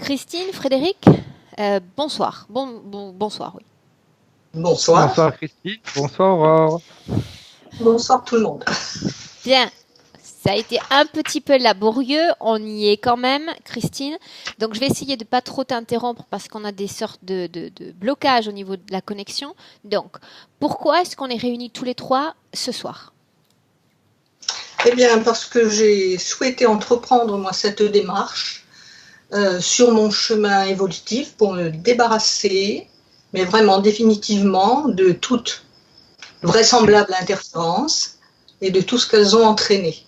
Christine, Frédéric, bonsoir. Bonsoir, oui. Bonsoir. Bonsoir Christine, bonsoir Aurore. Bonsoir tout le monde. Bien, ça a été un petit peu laborieux, on y est quand même, Christine. Donc je vais essayer de ne pas trop t'interrompre parce qu'on a des sortes de blocages au niveau de la connexion. Donc, pourquoi est-ce qu'on est réunis tous les trois ce soir ? Eh bien, parce que j'ai souhaité entreprendre, moi, cette démarche sur mon chemin évolutif pour me débarrasser, mais vraiment définitivement, de toute vraisemblable interférence et de tout ce qu'elles ont entraîné,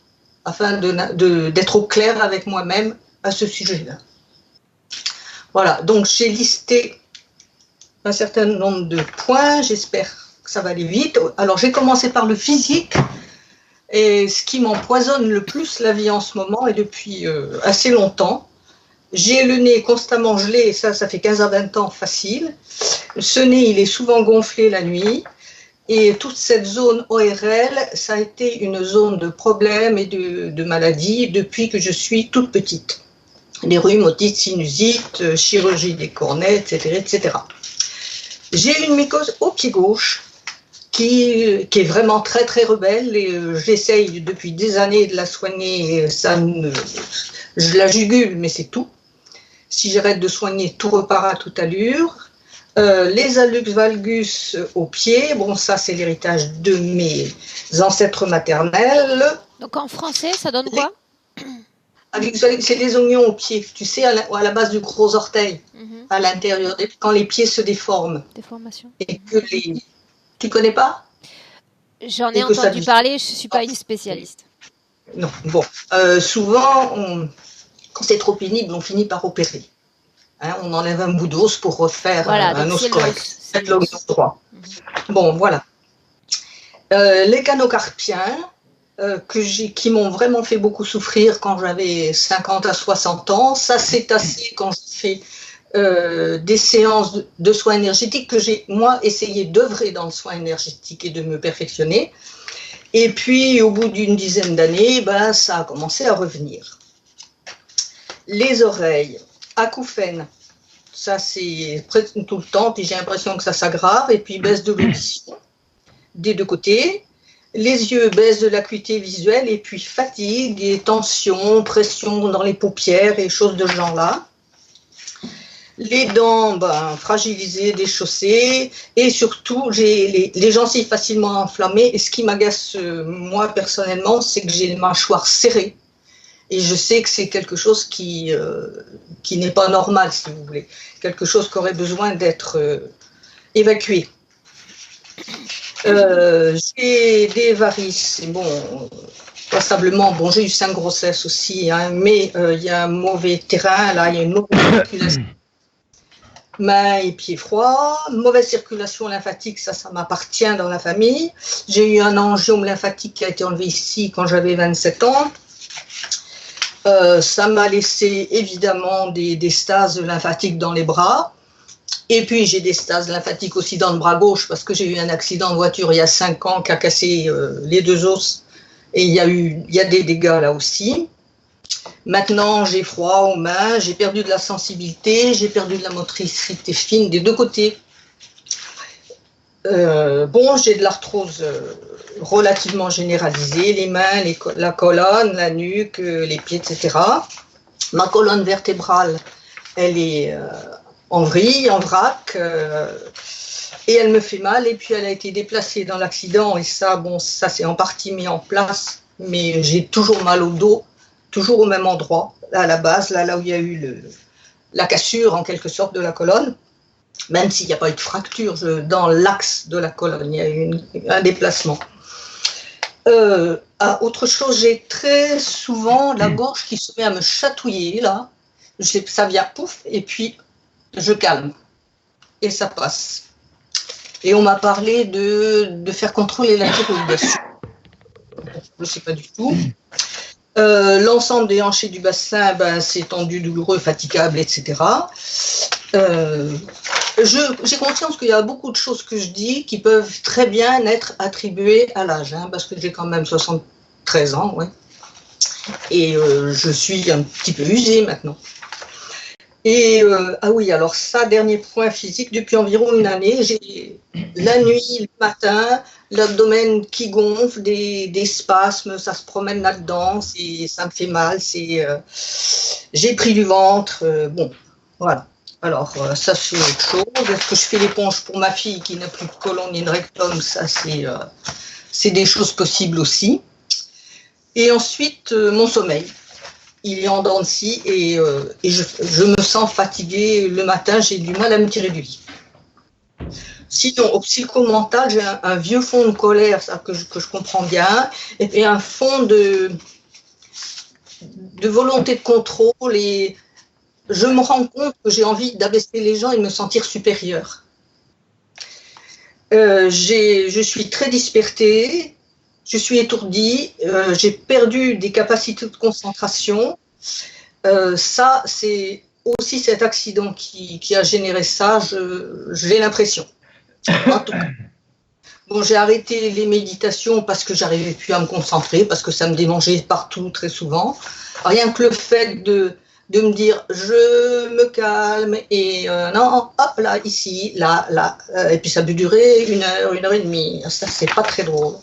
afin d'être au clair avec moi-même à ce sujet-là. Voilà, donc j'ai listé un certain nombre de points, j'espère que ça va aller vite. Alors j'ai commencé par le physique, et ce qui m'empoisonne le plus la vie en ce moment, et depuis assez longtemps. J'ai le nez constamment gelé, et ça fait 15 à 20 ans facile. Ce nez, il est souvent gonflé la nuit. Et toute cette zone ORL, ça a été une zone de problèmes et de maladies depuis que je suis toute petite. Les rhumes, otites, sinusites, chirurgie des cornets, etc., etc. J'ai une mycose au pied gauche qui est vraiment très très rebelle et j'essaye depuis des années de la soigner. Je la jugule, mais c'est tout. Si j'arrête de soigner, tout repart à toute allure. Les hallux valgus au pied, bon ça c'est l'héritage de mes ancêtres maternels. Donc en français, ça donne quoi ? C'est les oignons au pied, tu sais, à la base du gros orteil, à l'intérieur, quand les pieds se déforment. Déformation. Et que Tu connais pas ? J'en ai entendu parler, je ne suis pas une spécialiste. Non, bon. Souvent, quand c'est trop pénible, on finit par opérer. Hein, on enlève un bout d'os pour refaire un os correct. C'est l'oignon droit. Bon, voilà. Les canocarpiens, qui m'ont vraiment fait beaucoup souffrir quand j'avais 50 à 60 ans, ça s'est tassé quand j'ai fait des séances de soins énergétiques que j'ai, moi, essayé d'œuvrer dans le soin énergétique et de me perfectionner. Et puis, au bout d'une dizaine d'années, ça a commencé à revenir. Les oreilles, acouphènes, ça c'est presque tout le temps, puis j'ai l'impression que ça s'aggrave, et puis baisse de l'audition des deux côtés. Les yeux, baisse de l'acuité visuelle, et puis fatigue et tension, pression dans les paupières et choses de ce genre-là. Les dents, fragilisées, déchaussées, et surtout, j'ai les gencives facilement enflammées, et ce qui m'agace, moi, personnellement, c'est que j'ai les mâchoires serrées. Et je sais que c'est quelque chose qui n'est pas normal, si vous voulez. Quelque chose qui aurait besoin d'être évacué. J'ai des varices. Bon, passablement, j'ai eu 5 grossesses aussi, hein, mais il y a un mauvais terrain, là, il y a une mauvaise circulation. Mains et pieds froids, mauvaise circulation lymphatique, ça m'appartient dans la famille. J'ai eu un angiome lymphatique qui a été enlevé ici quand j'avais 27 ans. Ça m'a laissé évidemment des stases lymphatiques dans les bras. Et puis j'ai des stases lymphatiques aussi dans le bras gauche parce que j'ai eu un accident de voiture il y a 5 ans qui a cassé les 2 os. Et il y a des dégâts là aussi. Maintenant j'ai froid aux mains, j'ai perdu de la sensibilité, j'ai perdu de la motricité fine des deux côtés. J'ai de l'arthrose relativement généralisée, les mains, la colonne, la nuque, les pieds, etc. Ma colonne vertébrale, elle est en vrille, en vrac, et elle me fait mal, et puis elle a été déplacée dans l'accident, et ça c'est en partie mis en place, mais j'ai toujours mal au dos, toujours au même endroit, à la base, là où il y a eu la cassure, en quelque sorte, de la colonne. Même s'il n'y a pas eu de fracture dans l'axe de la colonne, il y a eu un déplacement. Autre chose, j'ai très souvent la gorge qui se met à me chatouiller, là. Ça vient pouf, et puis je calme. Et ça passe. Et on m'a parlé de faire contrôler la thyroïde. Je ne sais pas du tout. L'ensemble des hanches et du bassin, c'est tendu, douloureux, fatigable, etc. J'ai conscience qu'il y a beaucoup de choses que je dis qui peuvent très bien être attribuées à l'âge, hein, parce que j'ai quand même 73 ans, ouais. Et je suis un petit peu usée maintenant. Et ah oui, alors ça, dernier point physique, depuis environ une année, j'ai la nuit, le matin, l'abdomen qui gonfle, des spasmes, ça se promène là-dedans, ça me fait mal, j'ai pris du ventre, bon, voilà. Alors ça c'est autre chose. Est-ce que je fais l'éponge pour ma fille qui n'a plus de côlon ni de rectum? Ça c'est des choses possibles aussi. Et ensuite, mon sommeil. Il est en dents de scie et je me sens fatiguée le matin, j'ai du mal à me tirer du lit. Sinon, au psychomental, j'ai un vieux fond de colère, ça que je comprends bien, et puis un fond de volonté de contrôle, et je me rends compte que j'ai envie d'abaisser les gens et de me sentir supérieure. Je suis très dispertée. Je suis étourdie, j'ai perdu des capacités de concentration. Ça, c'est aussi cet accident qui a généré ça, j'ai l'impression. En tout cas. Bon, j'ai arrêté les méditations parce que j'arrivais plus à me concentrer, parce que ça me démangeait partout très souvent. Rien que le fait de me dire je me calme et non, hop là, ici, là, et puis ça peut durer une heure et demie. Ça, c'est pas très drôle.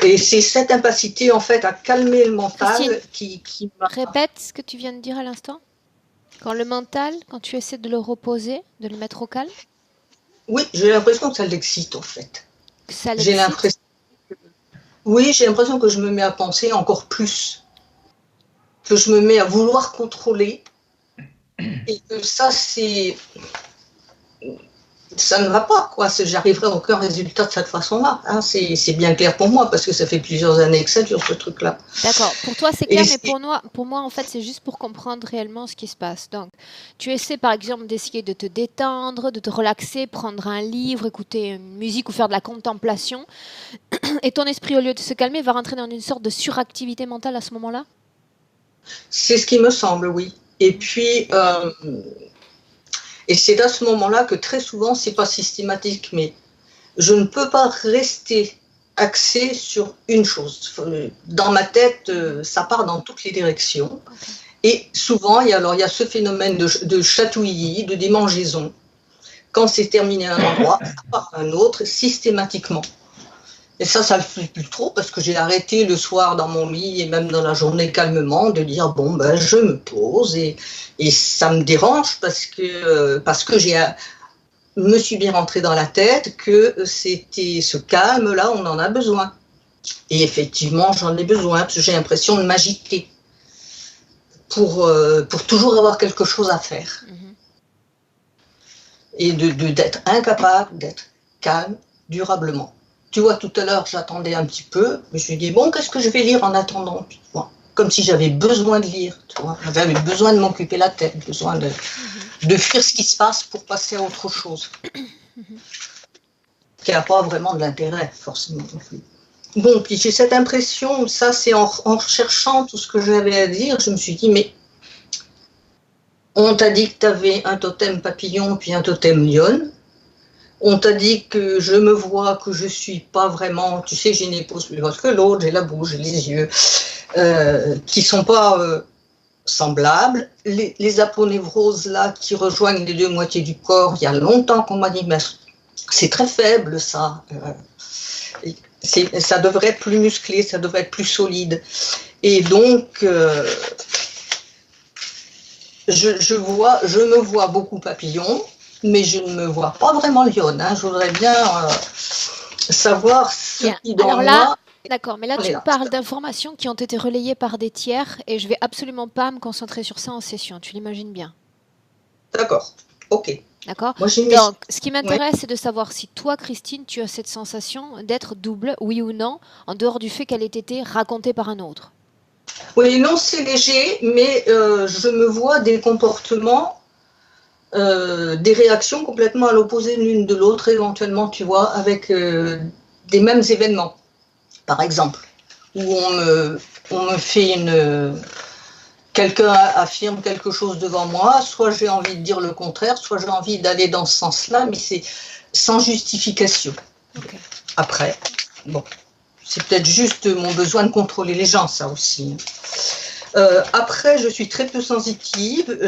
Et c'est cette incapacité, en fait, à calmer le mental qui m'a... Répète ce que tu viens de dire à l'instant. Quand le mental, quand tu essaies de le reposer, de le mettre au calme. Oui, j'ai l'impression que ça l'excite, en fait. Ça l'excite. Oui, j'ai l'impression que je me mets à penser encore plus. Que je me mets à vouloir contrôler. Et que ça ne va pas, quoi. J'arriverai à aucun résultat de cette façon-là. Hein. C'est bien clair pour moi, parce que ça fait plusieurs années que ça dure, ce truc-là. D'accord. Pour toi, c'est clair, mais pour moi, en fait, c'est juste pour comprendre réellement ce qui se passe. Donc, tu essaies, par exemple, d'essayer de te détendre, de te relaxer, prendre un livre, écouter une musique ou faire de la contemplation. Et ton esprit, au lieu de se calmer, va rentrer dans une sorte de suractivité mentale à ce moment-là? C'est ce qui me semble, oui. Et puis... Et c'est à ce moment-là que très souvent, c'est pas systématique, mais je ne peux pas rester axée sur une chose. Dans ma tête, ça part dans toutes les directions. Et souvent, il y a ce phénomène de chatouillis, de démangeaison. Quand c'est terminé à un endroit, ça part à un autre, systématiquement. Et ça ne le fait plus trop parce que j'ai arrêté le soir dans mon lit et même dans la journée calmement de dire bon ben je me pose et ça me dérange parce que me suis bien rentré dans la tête que c'était ce calme là, on en a besoin. Et effectivement j'en ai besoin parce que j'ai l'impression de m'agiter pour toujours avoir quelque chose à faire. Et d'être incapable d'être calme durablement. Tu vois, tout à l'heure, j'attendais un petit peu. Je me suis dit, bon, qu'est-ce que je vais lire en attendant? Comme si j'avais besoin de lire. Tu vois. J'avais besoin de m'occuper la tête, besoin de fuir ce qui se passe pour passer à autre chose. Qui n'a pas vraiment de l'intérêt, forcément. Bon, puis j'ai cette impression, ça c'est en recherchant tout ce que j'avais à dire, je me suis dit, mais on t'a dit que tu avais un totem papillon puis un totem lionne. On t'a dit que je me vois, que je suis pas vraiment, tu sais, j'ai une épaule plus grosse que l'autre, j'ai la bouche, j'ai les yeux, qui sont pas semblables. Les aponevroses là, qui rejoignent les deux moitiés du corps, il y a longtemps qu'on m'a dit, mais c'est très faible ça. Ça devrait être plus musclé, ça devrait être plus solide. Et donc, je me vois beaucoup papillon. Mais je ne me vois pas vraiment lionne. Hein. Je voudrais bien savoir ce qui dans moi... D'accord, mais là tu parles d'informations qui ont été relayées par des tiers et je vais absolument pas me concentrer sur ça en session, tu l'imagines bien. D'accord, ok. D'accord. Donc, ce qui m'intéresse, c'est de savoir si toi, Christine, tu as cette sensation d'être double, oui ou non, en dehors du fait qu'elle ait été racontée par un autre. Oui, non, c'est léger, mais je me vois des comportements... des réactions complètement à l'opposé l'une de l'autre, éventuellement, tu vois, avec des mêmes événements. Par exemple, où on me fait quelqu'un affirme quelque chose devant moi, soit j'ai envie de dire le contraire, soit j'ai envie d'aller dans ce sens-là, mais c'est sans justification. Okay. Après, bon, c'est peut-être juste mon besoin de contrôler les gens, ça aussi. Après, je suis très peu sensitive.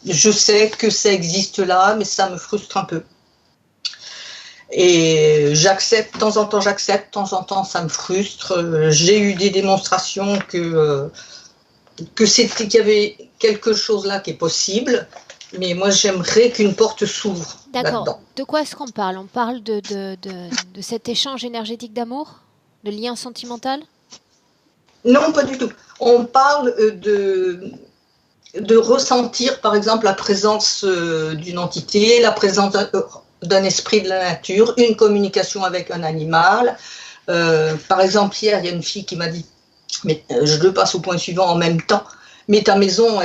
Je sais que ça existe là, mais ça me frustre un peu. Et j'accepte, de temps en temps, de temps en temps, ça me frustre. J'ai eu des démonstrations qu'il y avait quelque chose là qui est possible, mais moi, j'aimerais qu'une porte s'ouvre là-dedans. D'accord. De quoi est-ce qu'on parle? On parle de cet échange énergétique d'amour? De lien sentimental? Non, pas du tout. On parle de ressentir, par exemple, la présence d'une entité, la présence d'un esprit de la nature, une communication avec un animal. Par exemple, hier, il y a une fille qui m'a dit, mais je le passe au point suivant en même temps, mais ta maison,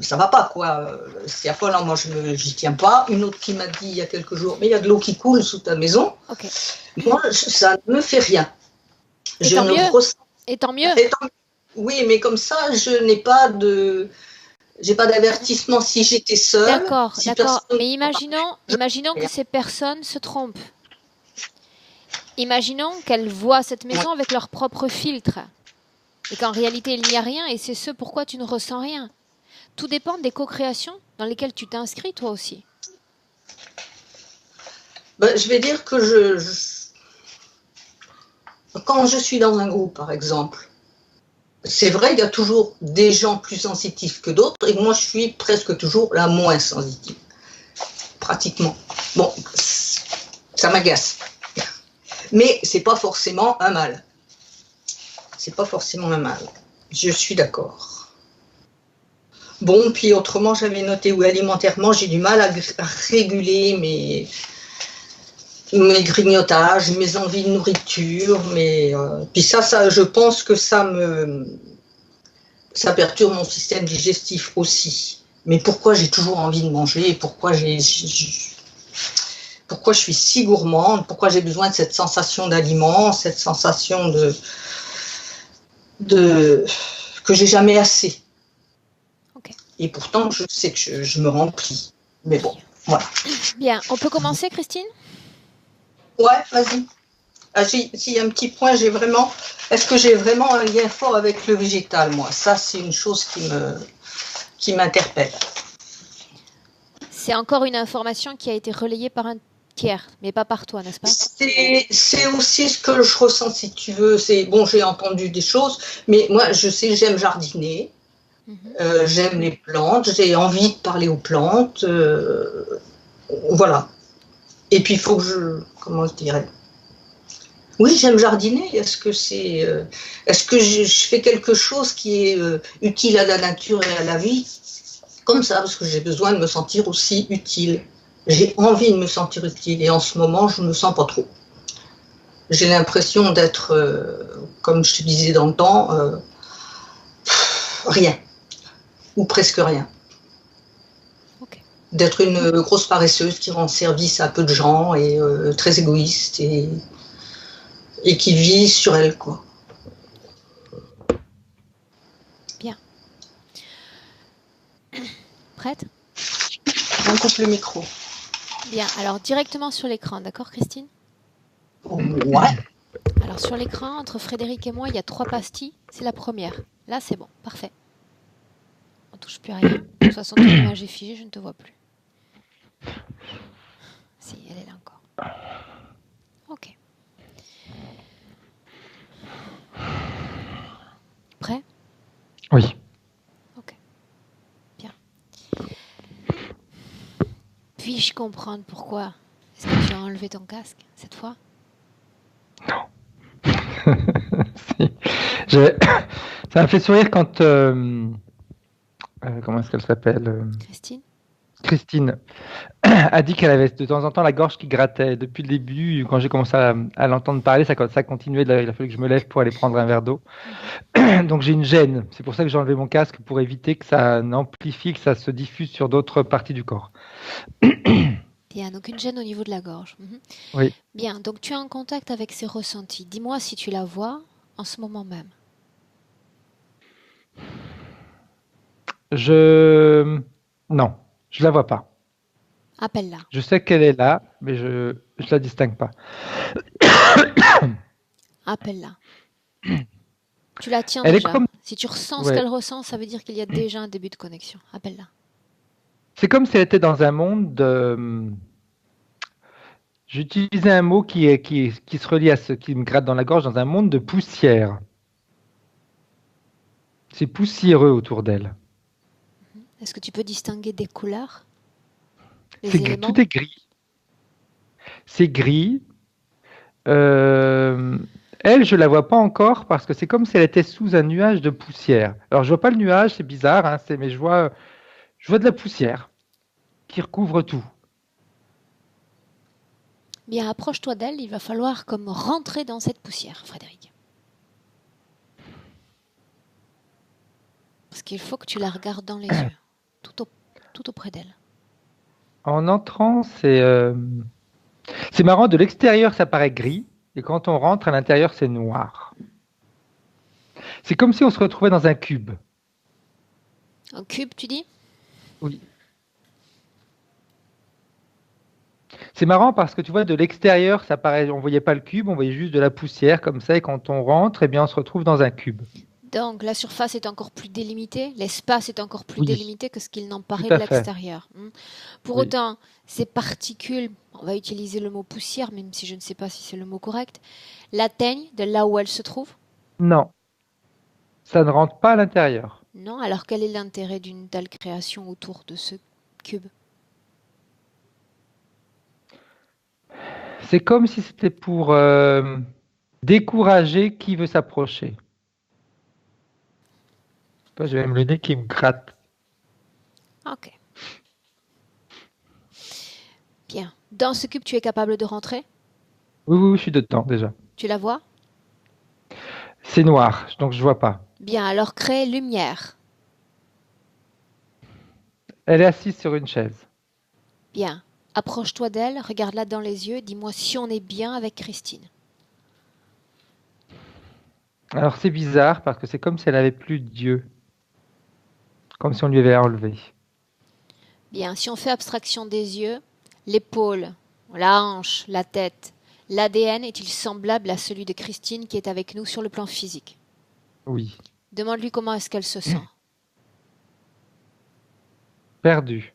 ça va pas, quoi. C'est affolant, moi, je n'y tiens pas. Une autre qui m'a dit il y a quelques jours, mais il y a de l'eau qui coule sous ta maison. Okay. Moi, ça ne me fait rien. Et tant mieux. Et tant mieux. Oui, mais comme ça, je n'ai pas d'avertissement si j'étais seule. D'accord. Mais imaginons que ces personnes se trompent. Imaginons qu'elles voient cette maison avec leur propre filtre. Et qu'en réalité, il n'y a rien et c'est ce pourquoi tu ne ressens rien. Tout dépend des co-créations dans lesquelles tu t'inscris toi aussi. Je vais dire que quand je suis dans un groupe, par exemple, c'est vrai, il y a toujours des gens plus sensitifs que d'autres, et moi, je suis presque toujours la moins sensitive. Pratiquement. Bon, ça m'agace. Mais c'est pas forcément un mal. C'est pas forcément un mal. Je suis d'accord. Bon, puis autrement, j'avais noté où alimentairement, j'ai du mal à réguler mes grignotages, mes envies de nourriture, puis ça, je pense que ça perturbe mon système digestif aussi. Mais pourquoi j'ai toujours envie de manger, pourquoi je suis si gourmande, pourquoi j'ai besoin de cette sensation d'aliment, cette sensation que j'ai jamais assez. Okay. Et pourtant, je sais que je me remplis. Mais bon, voilà. Bien, on peut commencer, Christine ? Ouais, vas-y. S'il y a un petit point, est-ce que j'ai vraiment un lien fort avec le végétal, moi? Ça, c'est une chose qui m'interpelle. C'est encore une information qui a été relayée par un tiers, mais pas par toi, n'est-ce pas? C'est aussi ce que je ressens, si tu veux. J'ai entendu des choses, mais moi, je sais, j'aime jardiner. J'aime les plantes, j'ai envie de parler aux plantes. Voilà. Et puis, il faut que comment je dirais? Oui, j'aime jardiner. Est-ce que je fais quelque chose qui est utile à la nature et à la vie? Comme ça, parce que j'ai besoin de me sentir aussi utile. J'ai envie de me sentir utile. Et en ce moment, je ne me sens pas trop. J'ai l'impression d'être, comme je te disais dans le temps, rien. Ou presque rien. D'être une grosse paresseuse qui rend service à peu de gens et très égoïste et qui vit sur elle, quoi. Bien. Prête? On coupe le micro. Bien, alors directement sur l'écran, d'accord Christine? Ouais. Alors sur l'écran, entre Frédéric et moi, il y a 3 pastilles. C'est la première. Là, c'est bon, parfait. On touche plus à rien. De toute façon, ton image est figée, je ne te vois plus. Si, elle est là encore. Ok. Prêt? Oui. Ok. Bien. Puis-je comprendre pourquoi est-ce que tu as enlevé ton casque cette fois? Non. Si. Ça m'a fait sourire quand... comment est-ce qu'elle s'appelle? Christine a dit qu'elle avait de temps en temps la gorge qui grattait. Depuis le début, quand j'ai commencé à l'entendre parler, ça continuait. Il a fallu que je me lève pour aller prendre un verre d'eau. Donc j'ai une gêne. C'est pour ça que j'ai enlevé mon casque, pour éviter que ça n'amplifie, que ça se diffuse sur d'autres parties du corps. Bien, donc une gêne au niveau de la gorge. Oui. Bien, donc tu es en contact avec ces ressentis. Dis-moi si tu la vois en ce moment même. Non, je la vois pas. Appelle-la. Je sais qu'elle est là, mais je la distingue pas. Appelle-la. Tu la tiens Elle est déjà. comme... Si tu ressens ce Ouais. qu'elle ressent, ça veut dire qu'il y a déjà un début de connexion. Appelle-la. C'est comme si elle était dans un monde de... J'utilisais un mot qui se relie à ce qui me gratte dans la gorge, dans un monde de poussière. C'est poussiéreux autour d'elle. Est-ce que tu peux distinguer des couleurs, des C'est gris, éléments? tout est gris. C'est gris. Euh, Elle, je la vois pas encore parce que c'est comme si elle était sous un nuage de poussière. Alors, je vois pas le nuage, c'est bizarre, hein, mais je vois de la poussière qui recouvre tout. Bien, approche-toi d'elle. Il va falloir comme rentrer dans cette poussière, Frédéric. Parce qu'il faut que tu la regardes dans les yeux, tout auprès d'elle. En entrant, c'est marrant, de l'extérieur, ça paraît gris, et quand on rentre à l'intérieur, c'est noir. C'est comme si on se retrouvait dans un cube. Un cube, tu dis? Oui. C'est marrant parce que tu vois, de l'extérieur, ça paraît, on voyait pas le cube, on voyait juste de la poussière comme ça, et quand on rentre, eh bien, on se retrouve dans un cube. Donc, la surface est encore plus délimitée, l'espace est encore plus Oui, délimité que ce qu'il n'en tout paraît de à fait. l'extérieur. Pour Oui. autant, ces particules, on va utiliser le mot poussière, même si je ne sais pas si c'est le mot correct, l'atteignent de là où elle se trouve? Non, ça ne rentre pas à l'intérieur. Non? Alors quel est l'intérêt d'une telle création autour de ce cube? C'est comme si c'était pour décourager qui veut s'approcher. Toi, j'ai même le nez qui me gratte. Ok. Bien. Dans ce cube, tu es capable de rentrer? Oui, oui, oui, je suis dedans déjà. Tu la vois? C'est noir, donc je vois pas. Bien, alors crée lumière. Elle est assise sur une chaise. Bien. Approche-toi d'elle, regarde-la dans les yeux, dis-moi si on est bien avec Christine. Alors c'est bizarre parce que c'est comme si elle avait plus Dieu, comme si on lui avait enlevé. Bien, si on fait abstraction des yeux, l'épaule, la hanche, la tête, l'ADN est-il semblable à celui de Christine qui est avec nous sur le plan physique? Oui, Demande-lui comment est-ce qu'elle se sent. perdu.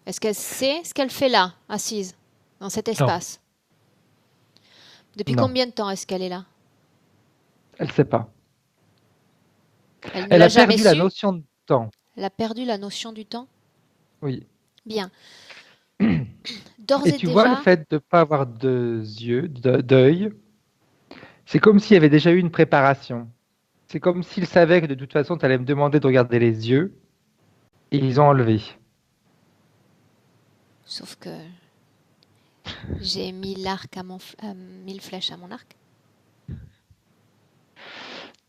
Est-ce qu'elle sait ce qu'elle fait là, assise, dans cet Non, espace? Depuis non, combien de temps est-ce qu'elle est là? elle sait pas. Elle ne Elle l'a a jamais perdu la su? notion de temps. Elle a perdu la notion du temps? Oui. Bien. D'ores Et et tu vois, le déjà, fait de ne pas avoir de yeux, d'œil, c'est comme s'il y avait déjà eu une préparation. C'est comme s'ils savaient que de toute façon, tu allais me demander de regarder les yeux, et ils ont enlevé. sauf que j'ai mis l'arc à mille flèches à mon arc.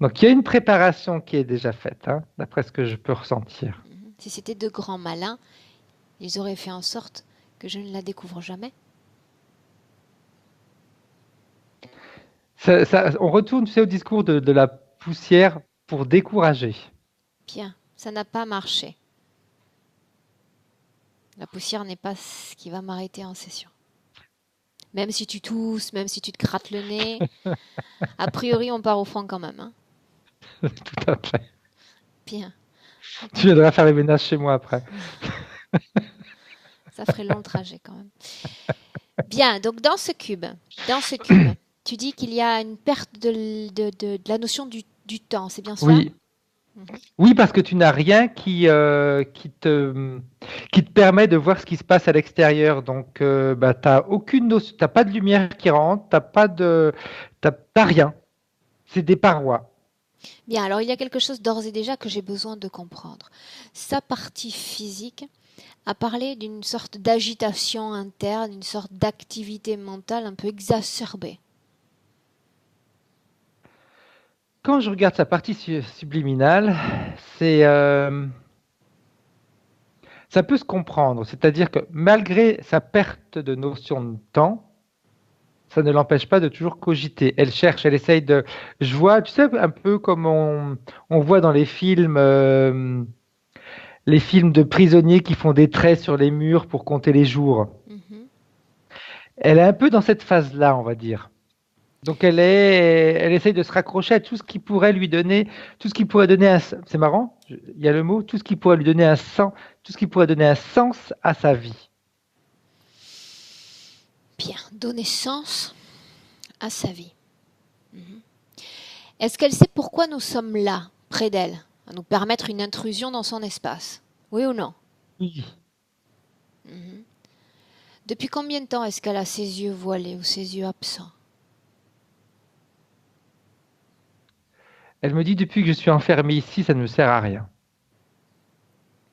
Donc il y a une préparation qui est déjà faite, hein, d'après ce que je peux ressentir. Si c'était de grands malins, ils auraient fait en sorte que je ne la découvre jamais. On retourne, tu sais, au discours de la poussière pour décourager. Bien, ça n'a pas marché. La poussière n'est pas ce qui va m'arrêter en session. Même si tu tousses, même si tu te grattes le nez, a priori on part au fond quand même. Hein. Tout à fait. Bien, Tu viendras faire les ménages chez moi après. ça ferait long le trajet quand même. Bien, donc dans ce cube, tu dis qu'il y a une perte de la notion du temps, c'est bien cela? Oui, oui, parce que tu n'as rien qui te permet de voir ce qui se passe à l'extérieur. Donc, bah, tu n'as aucune notion, t'as pas de lumière qui rentre, t'as rien. C'est des parois. Bien, alors il y a quelque chose d'ores et déjà que j'ai besoin de comprendre. Sa partie physique a parlé d'une sorte d'agitation interne, une sorte d'activité mentale un peu exacerbée. Quand je regarde sa partie subliminale, c'est, ça peut se comprendre. C'est-à-dire que malgré sa perte de notion de temps, ça ne l'empêche pas de toujours cogiter. Elle cherche, elle essaye de. Je vois, tu sais, un peu comme on voit dans les films de prisonniers qui font des traits sur les murs pour compter les jours. Mhm. Elle est un peu dans cette phase-là, on va dire. Donc elle essaye de se raccrocher à tout ce qui pourrait lui donner, tout ce qui pourrait donner un, c'est marrant, il y a le mot, tout ce qui pourrait lui donner un sens, tout ce qui pourrait donner un sens à sa vie. Bien, donner sens à sa vie. Est-ce qu'elle sait pourquoi nous sommes là, près d'elle, à nous permettre une intrusion dans son espace? Oui ou non? Oui. Depuis combien de temps est-ce qu'elle a ses yeux voilés ou ses yeux absents? Elle me dit depuis que je suis enfermée ici, ça ne me sert à rien.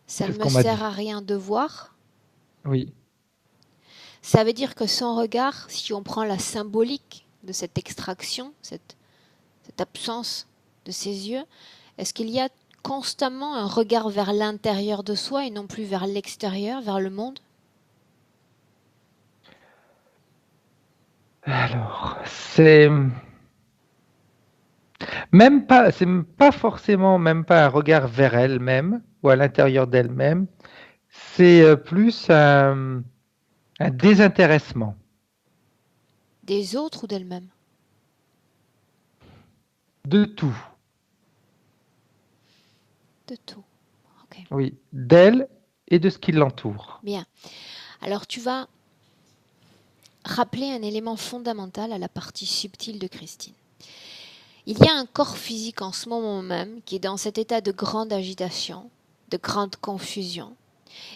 Ça C'est ne ce me qu'on m'a sert dit. à rien de voir. Oui. Ça veut dire que son regard, si on prend la symbolique de cette extraction, cette absence de ses yeux, est-ce qu'il y a constamment un regard vers l'intérieur de soi et non plus vers l'extérieur, vers le monde? Alors, c'est pas forcément même pas un regard vers elle-même ou à l'intérieur d'elle-même. C'est plus un désintéressement. Des autres ou d'elle-même? De tout. De tout. Ok. Oui, d'elle et de ce qui l'entoure. Bien. Alors tu vas rappeler un élément fondamental à la partie subtile de Christine. Il y a un corps physique en ce moment même qui est dans cet état de grande agitation, de grande confusion,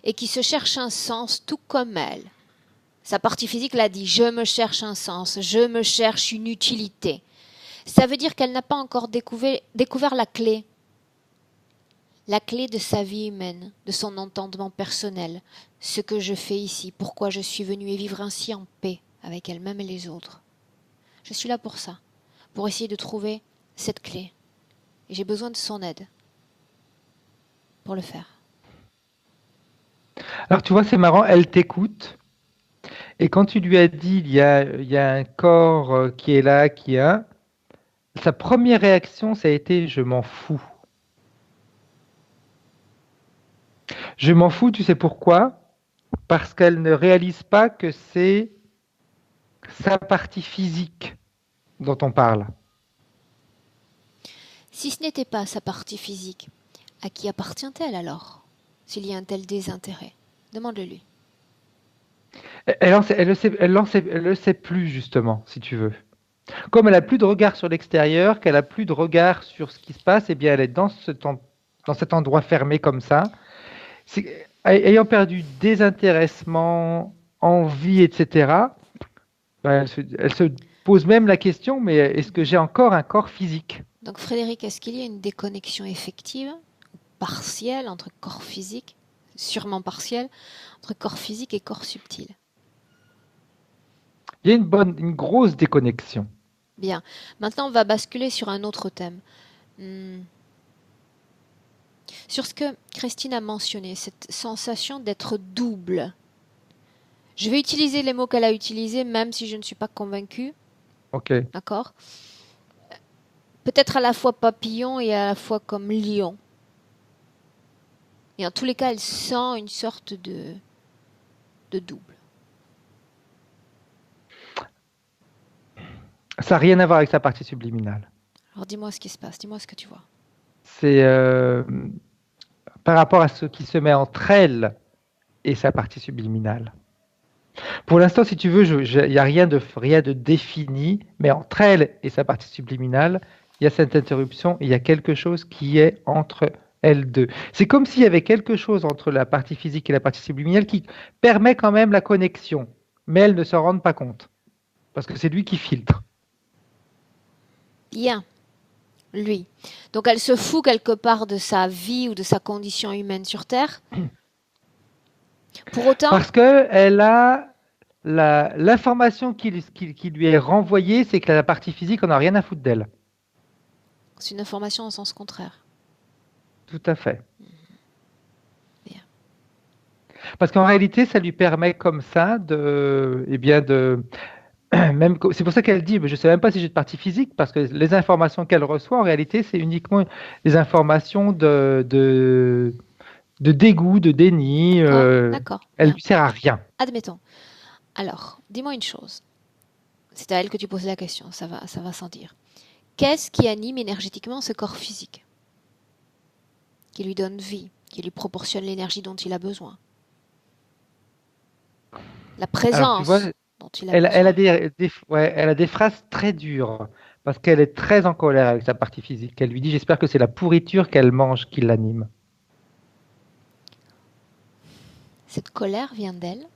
et qui se cherche un sens tout comme elle. Sa partie physique l'a dit, je me cherche un sens, je me cherche une utilité. Ça veut dire qu'elle n'a pas encore découvert la clé de sa vie humaine, de son entendement personnel, ce que je fais ici, pourquoi je suis venue et vivre ainsi en paix avec elle-même et les autres. Je suis là pour ça, pour essayer de trouver cette clé. Et j'ai besoin de son aide pour le faire. Alors tu vois, c'est marrant, elle t'écoute. Et quand tu lui as dit, il y a un corps qui est là, sa première réaction, ça a été, je m'en fous. Je m'en fous, tu sais pourquoi? Parce qu'elle ne réalise pas que c'est sa partie physique dont on parle. Si ce n'était pas sa partie physique, à qui appartient-elle alors, s'il y a un tel désintérêt? Demande-le-lui. Elle le sait plus, justement, si tu veux. Comme elle a plus de regard sur l'extérieur, qu'elle a plus de regard sur ce qui se passe, eh bien, elle est dans cet endroit fermé comme ça. Ayant perdu désintéressement, envie, etc., ben, elle se pose même la question, mais est-ce que j'ai encore un corps physique? Donc Frédéric, est-ce qu'il y a une déconnexion effective, partielle, entre corps physique, sûrement partielle, entre corps physique et corps subtil? Il y a une grosse déconnexion. Bien. Maintenant, on va basculer sur un autre thème. Sur ce que Christine a mentionné, cette sensation d'être double. Je vais utiliser les mots qu'elle a utilisés, même si je ne suis pas convaincue. Ok. D'accord? Peut-être à la fois papillon et à la fois comme lion. Et en tous les cas, elle sent une sorte de double. Ça n'a rien à voir avec sa partie subliminale. Alors dis-moi ce qui se passe, dis-moi ce que tu vois. C'est par rapport à ce qui se met entre elle et sa partie subliminale. Pour l'instant, si tu veux, il n'y a rien de défini, mais entre elle et sa partie subliminale, il y a cette interruption, il y a quelque chose qui est entre elles deux. C'est comme s'il y avait quelque chose entre la partie physique et la partie subliminale qui permet quand même la connexion, mais elles ne s'en rendent pas compte, parce que c'est lui qui filtre. Bien, lui. Donc elle se fout quelque part de sa vie ou de sa condition humaine sur Terre. Pour autant... Parce qu'elle a l'information qui lui est renvoyée, c'est que la partie physique, on n'a rien à foutre d'elle. C'est une information en sens contraire. Tout à fait. Bien. Parce qu'en réalité, ça lui permet comme ça même, c'est pour ça qu'elle dit, mais je ne sais même pas si j'ai de partie physique, parce que les informations qu'elle reçoit, en réalité, c'est uniquement des informations de dégoût, de déni. D'accord. Elle ne lui sert à rien. Admettons. Alors, dis-moi une chose. c'est à elle que tu poses la question, ça va sans dire. Qu'est-ce qui anime énergétiquement ce corps physique? Qui lui donne vie, qui lui proportionne l'énergie dont il a besoin? La Alors, tu vois, présence dont il a besoin. elle a des phrases très dures parce qu'elle est très en colère avec sa partie physique. Elle lui dit, j'espère que c'est la pourriture qu'elle mange qui l'anime. Cette colère vient d'elle.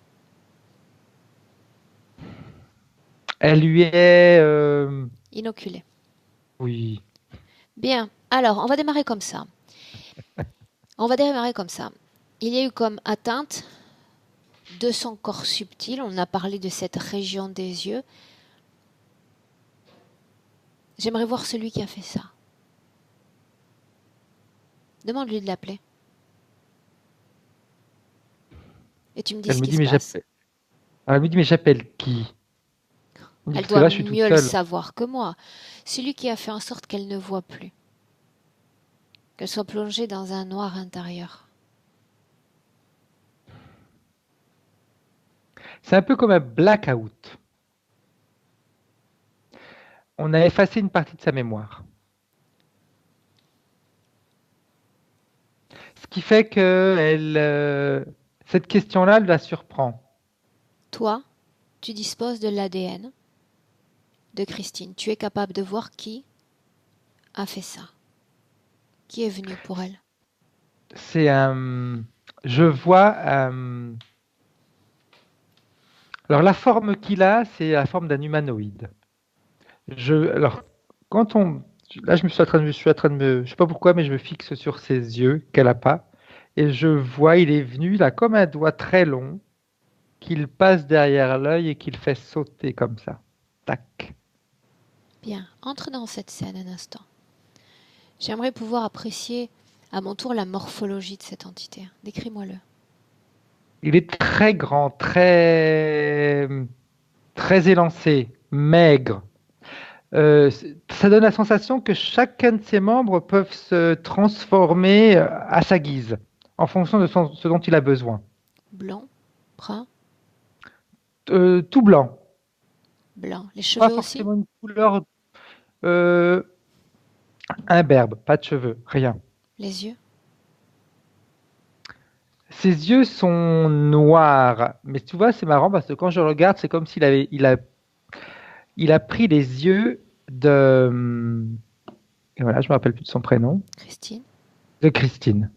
Elle lui est... Inoculée. Oui. Bien, alors on va démarrer comme ça. Il y a eu comme atteinte de son corps subtil, on a parlé de cette région des yeux. J'aimerais voir celui qui a fait ça. Demande-lui de l'appeler. Et tu me dis Elle ce me qui dit, se passe. Elle me dit, mais j'appelle qui? Elle Parce que doit là, je suis toute mieux le seule. savoir que moi. Celui qui a fait en sorte qu'elle ne voit plus. Qu'elle soit plongée dans un noir intérieur. C'est un peu comme un blackout. On a effacé une partie de sa mémoire. Ce qui fait que cette question-là la surprend. Toi, tu disposes de l'ADN de Christine. Tu es capable de voir qui a fait ça. Qui est venu pour elle. Je vois. Alors la forme qu'il a, c'est la forme d'un humanoïde. Alors quand on, là je suis en train de me, je sais pas pourquoi, mais je me fixe sur ses yeux qu'elle a pas, et je vois, il est venu là comme un doigt très long, qu'il passe derrière l'œil et qu'il fait sauter comme ça. Tac. Bien, entre dans cette scène un instant. J'aimerais pouvoir apprécier à mon tour la morphologie de cette entité. Décris-moi-le. Il est très grand, très élancé, maigre. Ça donne la sensation que chacun de ses membres peuvent se transformer à sa guise, en fonction de ce dont il a besoin. Blanc, brun, Tout blanc, blanc. Les pas cheveux aussi? forcément une couleur euh, imberbe, pas de cheveux, rien. Les yeux? Ses yeux sont noirs, mais tu vois, c'est marrant parce que quand je regarde, c'est comme il a pris les yeux de, et voilà, je me rappelle plus de son prénom, Christine? de Christine.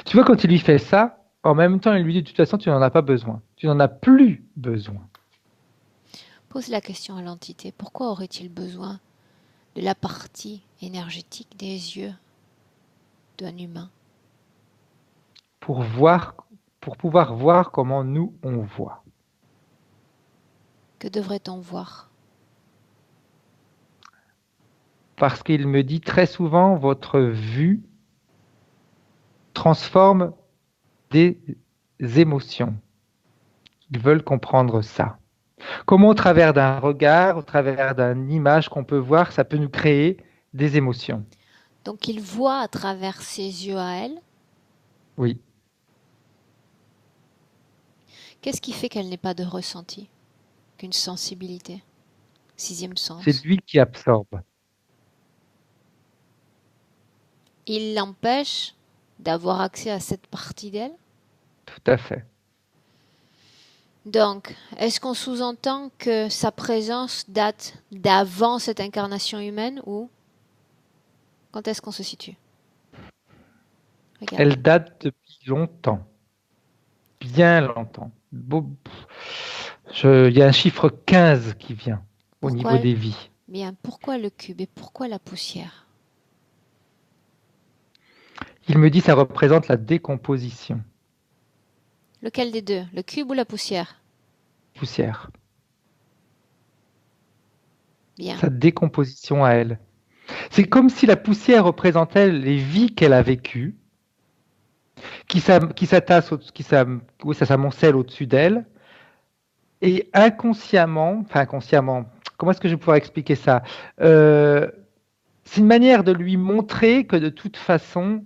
Tu vois, quand il lui fait ça, en même temps, il lui dit de toute façon, tu n'en as pas besoin. Tu n'en as plus besoin. Pose la question à l'entité. Pourquoi aurait-il besoin de la partie énergétique des yeux d'un humain? Pour pouvoir voir comment nous, on voit. Que devrait-on voir? Parce qu'il me dit très souvent, votre vue transforme des émotions. Ils veulent comprendre ça. Comment au travers d'un regard, au travers d'une image qu'on peut voir, ça peut nous créer des émotions. Donc il voit à travers ses yeux à elle. Oui. Qu'est-ce qui fait qu'elle n'ait pas de ressenti? Qu'une sensibilité? Sixième C'est sens. lui qui absorbe. Il l'empêche d'avoir accès à cette partie d'elle? Tout à fait. Donc, est-ce qu'on sous-entend que sa présence date d'avant cette incarnation humaine ou quand est-ce qu'on se situe? Regarde. Elle date depuis longtemps. Bien longtemps. Il y a un chiffre 15 qui vient au niveau des vies. Bien, pourquoi le cube et pourquoi la poussière? Il me dit que ça représente la décomposition. Lequel des deux? Le cube ou la poussière? Poussière. Bien. Sa décomposition à elle. C'est comme si la poussière représentait les vies qu'elle a vécues, qui s'amoncellent au-dessus d'elle, et inconsciemment, comment est-ce que je vais pouvoir expliquer ça? C'est une manière de lui montrer que de toute façon,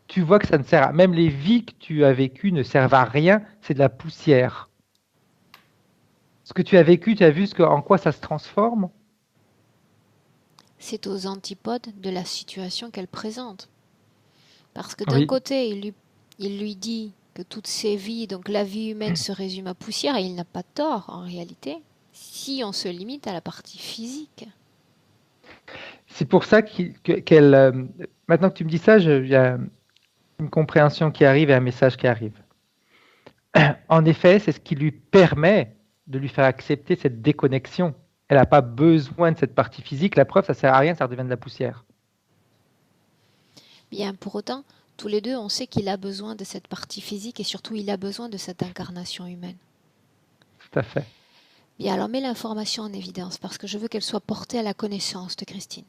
tu vois que ça ne sert à... Même les vies que tu as vécues ne servent à rien, c'est de la poussière. ce que tu as vécu, tu as vu en quoi ça se transforme? C'est aux antipodes de la situation qu'elle présente. Parce que d'un Oui, côté, il lui dit que toutes ses vies, donc la vie humaine se résume à poussière, et il n'a pas tort en réalité, si on se limite à la partie physique. c'est pour ça qu'elle. Maintenant que tu me dis ça, il y a une compréhension qui arrive et un message qui arrive. En effet, c'est ce qui lui permet de lui faire accepter cette déconnexion. Elle n'a pas besoin de cette partie physique. La preuve, ça sert à rien, ça redevient de la poussière. Bien, pour autant, tous les deux, on sait qu'il a besoin de cette partie physique et surtout il a besoin de cette incarnation humaine. Tout à fait. Bien, alors mets l'information en évidence parce que je veux qu'elle soit portée à la connaissance de Christine.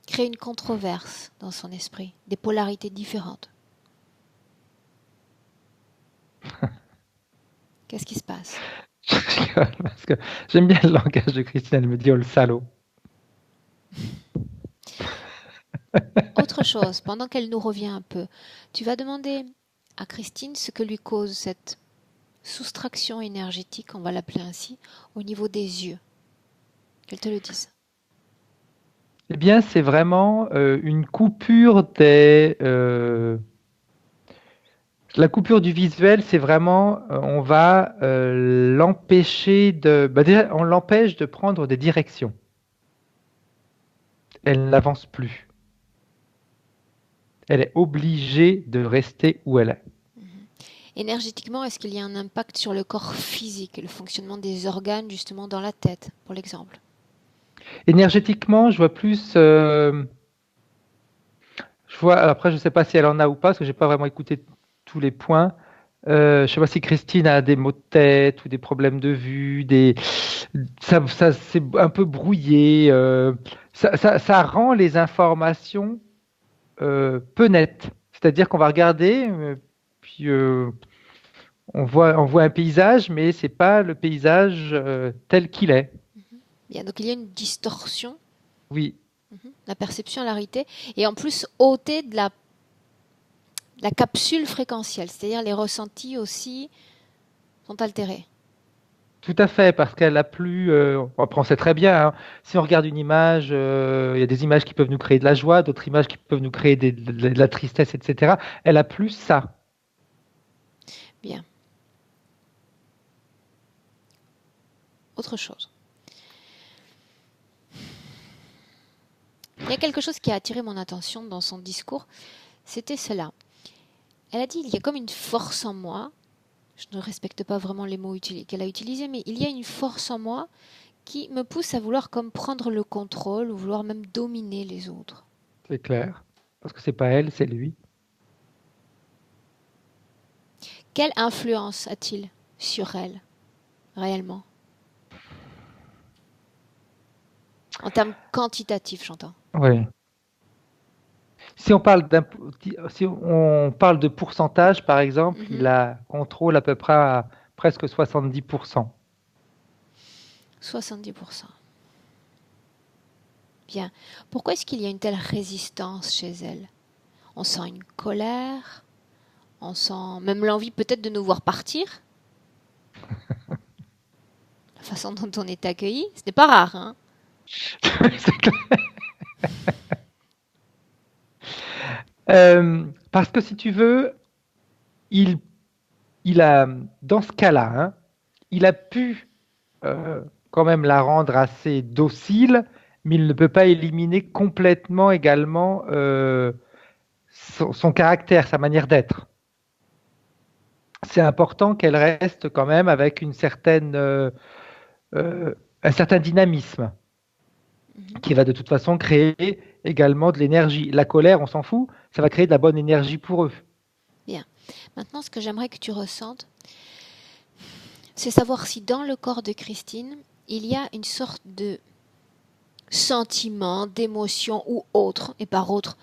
Crée une controverse dans son esprit, des polarités différentes. Qu'est-ce qui se passe? Je rigole parce que j'aime bien le langage de Christine. Elle me dit, oh le salaud. Autre chose, pendant qu'elle nous revient un peu, tu vas demander à Christine ce que lui cause cette soustraction énergétique, on va l'appeler ainsi, au niveau des yeux. Qu'elle te le dise. Eh bien, c'est vraiment une coupure des. La coupure du visuel, c'est vraiment, on va l'empêcher de. Bah déjà, on l'empêche de prendre des directions. Elle n'avance plus. Elle est obligée de rester où elle est. Énergétiquement, est-ce qu'il y a un impact sur le corps physique et le fonctionnement des organes justement dans la tête, pour l'exemple? Énergétiquement, je vois plus. Je vois. Après, je ne sais pas si elle en a ou pas, parce que j'ai pas vraiment écouté tous les points. Je ne sais pas si Christine a des maux de tête ou des problèmes de vue, ça c'est un peu brouillé. Ça rend les informations peu nettes. C'est-à-dire qu'on va regarder, puis on voit un paysage, mais c'est pas le paysage tel qu'il est. Bien, donc il y a une distorsion, Oui, la perception, la réalité, et en plus ôter de la capsule fréquentielle, c'est-à-dire les ressentis aussi sont altérés. tout à fait, parce qu'elle a plus. Après, on sait très bien, hein, si on regarde une image, il y a des images qui peuvent nous créer de la joie, d'autres images qui peuvent nous créer de la tristesse, etc. Elle a plus ça. Bien. Autre chose. Il y a quelque chose qui a attiré mon attention dans son discours, c'était cela. Elle a dit, il y a comme une force en moi, je ne respecte pas vraiment les mots qu'elle a utilisés, mais il y a une force en moi qui me pousse à vouloir comme prendre le contrôle ou vouloir même dominer les autres. C'est clair. Parce que c'est pas elle, c'est lui. Quelle influence a-t-il sur elle, réellement? En termes quantitatifs, j'entends. Oui. Si on parle de pourcentage, par exemple, il a contrôle à peu près à presque 70%. 70%. Bien. Pourquoi est-ce qu'il y a une telle résistance chez elle? On sent une colère, on sent même l'envie peut-être de nous voir partir. La façon dont on est accueilli, ce n'est pas rare, hein? C'est clair. Parce que si tu veux, il, il a, dans ce cas-là, hein, il a pu quand même la rendre assez docile, mais il ne peut pas éliminer complètement également son caractère, sa manière d'être. C'est important qu'elle reste quand même avec un certain dynamisme qui va de toute façon créer également de l'énergie. La colère, on s'en fout, ça va créer de la bonne énergie pour eux. Bien. Maintenant, ce que j'aimerais que tu ressentes, c'est savoir si dans le corps de Christine, il y a une sorte de sentiment, d'émotion ou autre, et par autre,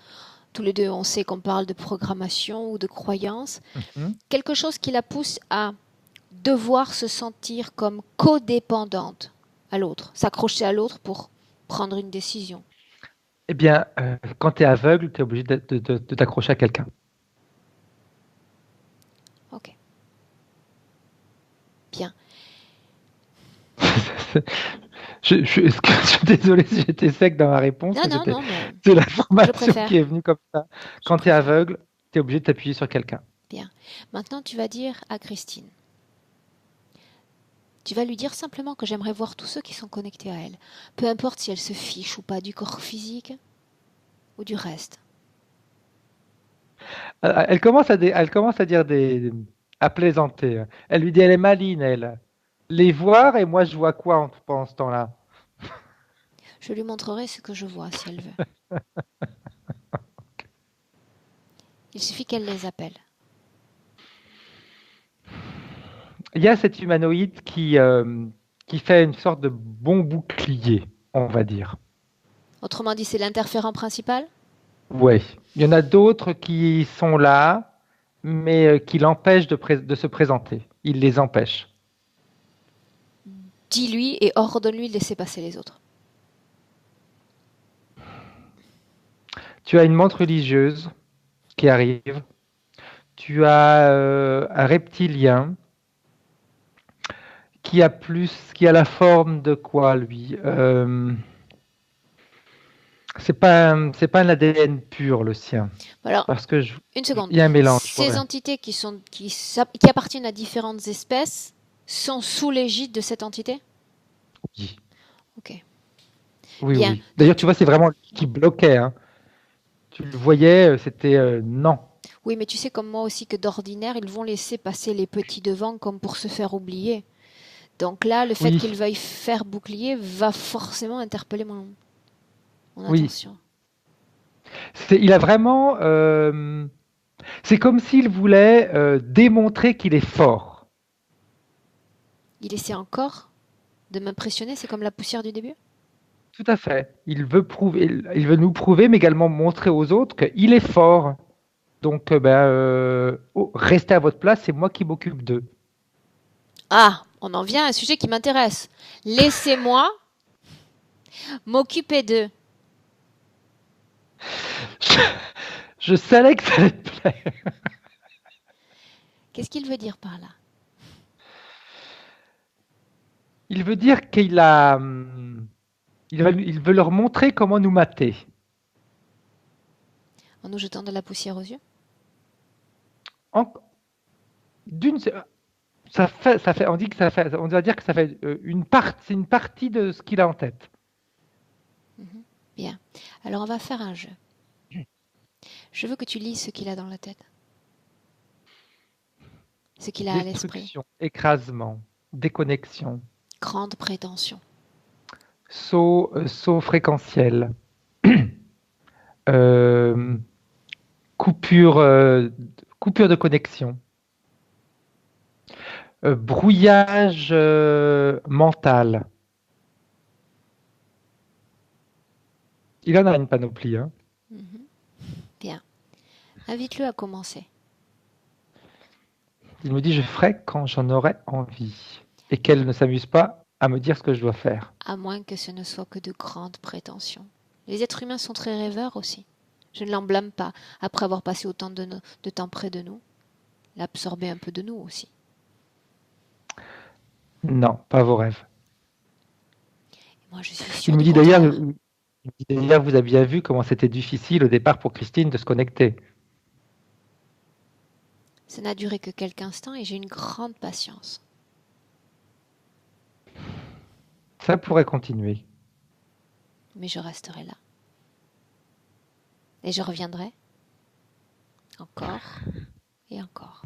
tous les deux on sait qu'on parle de programmation ou de croyance, quelque chose qui la pousse à devoir se sentir comme codépendante à l'autre, s'accrocher à l'autre pour prendre une décision. Eh bien, quand tu es aveugle, tu es obligé de t'accrocher à quelqu'un. Ok. Bien. Je suis désolé si j'étais sec dans ma réponse. Non, mais c'est je l'information préfère. qui est venue comme ça. Quand tu es aveugle, tu es obligé de t'appuyer sur quelqu'un. Bien. Maintenant, tu vas dire à Christine. Tu vas lui dire simplement que j'aimerais voir tous ceux qui sont connectés à elle. Peu importe si elle se fiche ou pas du corps physique ou du reste. Elle commence à dire à plaisanter. Elle lui dit, elle est maline, elle. Les voir, et moi, je vois quoi pendant ce temps-là? Je lui montrerai ce que je vois si elle veut. Il suffit qu'elle les appelle. Il y a cet humanoïde qui fait une sorte de bon bouclier, on va dire. Autrement dit, c'est l'interférent principal? Ouais. Il y en a d'autres qui sont là, mais qui l'empêchent de se présenter. Il les empêche. Dis-lui et ordonne-lui de laisser passer les autres. Tu as une montre religieuse qui arrive. Tu as un reptilien qui a la forme de quoi, lui? C'est pas un ADN pur, le sien. Alors, Parce que une seconde. il y a un mélange. Ces Ouais. entités qui appartiennent à différentes espèces sont sous l'égide de cette entité? Oui. Ok. Oui, Bien. oui. D'ailleurs, tu vois, c'est vraiment lui qui bloquait. Hein. Tu le voyais, c'était non. Oui, mais tu sais comme moi aussi que d'ordinaire, ils vont laisser passer les petits devant comme pour se faire oublier. Donc là, le fait Oui, qu'ils veuillent faire bouclier va forcément interpeller mon oui. attention. Il a vraiment. C'est comme s'il voulait démontrer qu'il est fort. Il essaie encore de m'impressionner, c'est comme la poussière du début? Tout à fait. Il veut nous prouver, mais également montrer aux autres qu'il est fort. Donc, restez à votre place, c'est moi qui m'occupe d'eux. Ah, on en vient à un sujet qui m'intéresse. Laissez-moi m'occuper d'eux. Je savais que ça allait te plaire. Qu'est-ce qu'il veut dire par là? Il veut dire qu'il a. Il veut leur montrer comment nous mater. En nous jetant de la poussière aux yeux? En- D'une, on dit que on va dire que ça fait c'est une partie de ce qu'il a en tête. Bien. Alors on va faire un jeu. Je veux que tu lises ce qu'il a dans la tête. Ce qu'il a à l'esprit. Destruction, écrasement, déconnexion, Grande prétention. saut fréquentiel, euh, coupure, coupure de connexion, brouillage mental. Il en a une panoplie. Hein. Bien. Invite-le à commencer. Il me dit je ferai quand j'en aurai envie. Et qu'elle ne s'amuse pas à me dire ce que je dois faire. À moins que ce ne soit que de grandes prétentions. Les êtres humains sont très rêveurs aussi. Je ne l'en blâme pas, après avoir passé autant de temps près de nous. L'absorber un peu de nous aussi. Non, pas vos rêves. Moi, je suis Il sûre me du dit contraire. d'ailleurs, vous avez bien vu comment c'était difficile au départ pour Christine de se connecter. Ça n'a duré que quelques instants et j'ai une grande patience. Ça pourrait continuer. Mais je resterai là. Et je reviendrai. Encore et encore.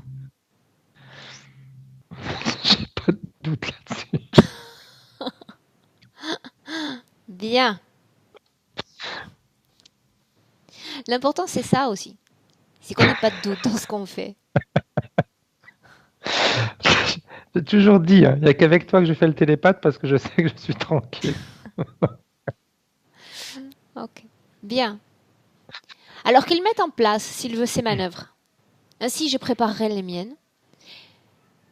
J'ai pas de doute là-dessus. Bien. L'important, c'est ça aussi. C'est qu'on n'ait pas de doute dans ce qu'on fait. J'ai toujours dit, hein, il n'y a qu'avec toi que je fais le télépathe parce que je sais que je suis tranquille. Ok. Bien. Alors qu'il mette en place, s'il veut, ses manœuvres. Ainsi, je préparerai les miennes.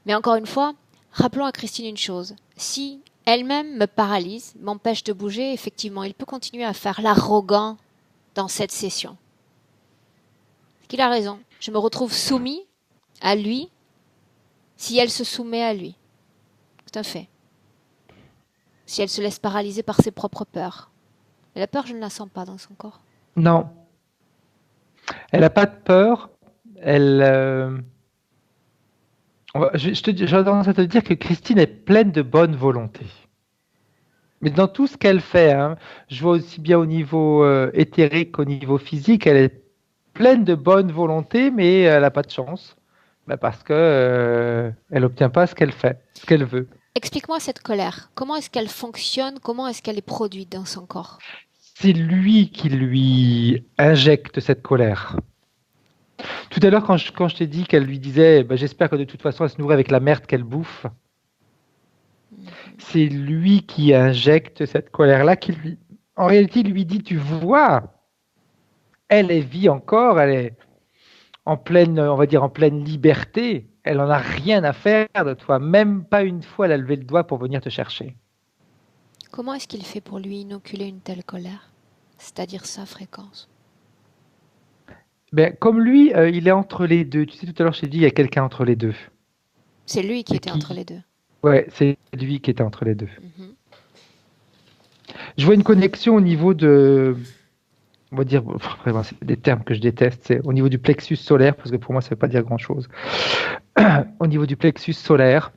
Mais encore une fois, rappelons à Christine une chose. Si elle-même me paralyse, m'empêche de bouger, effectivement, il peut continuer à faire l'arrogant dans cette session. Qu'il a raison. Je me retrouve soumis à lui si elle se soumet à lui. C'est un fait. Si elle se laisse paralyser par ses propres peurs. Et la peur, je ne la sens pas dans son corps. Non, elle n'a pas de peur. Elle, j'aurais tendance à te dire que Christine est pleine de bonne volonté. Mais dans tout ce qu'elle fait, hein, je vois aussi bien au niveau éthérique qu'au niveau physique, elle est pleine de bonne volonté, mais elle n'a pas de chance. Parce que elle n'obtient pas ce qu'elle fait, ce qu'elle veut. Explique-moi cette colère. Comment est-ce qu'elle fonctionne? Comment est-ce qu'elle est produite dans son corps? C'est lui qui lui injecte cette colère. Tout à l'heure, quand je t'ai dit qu'elle lui disait j'espère que de toute façon elle se nourrit avec la merde qu'elle bouffe, c'est lui qui injecte cette colère-là, qui lui, en réalité, lui dit tu vois, elle vit encore, elle est en pleine, on va dire en pleine liberté, elle n'en a rien à faire de toi, même pas une fois elle a levé le doigt pour venir te chercher. Comment est-ce qu'il fait pour lui inoculer une telle colère? C'est-à-dire sa fréquence. Comme lui, il est entre les deux. Tu sais, tout à l'heure, je t'ai dit, il y a quelqu'un entre les deux. C'est lui qui était entre les deux. Ouais, c'est lui qui était entre les deux. Mm-hmm. Je vois une connexion au niveau de... On va dire, vraiment, c'est des termes que je déteste, c'est au niveau du plexus solaire, parce que pour moi, ça ne veut pas dire grand-chose. Au niveau du plexus solaire,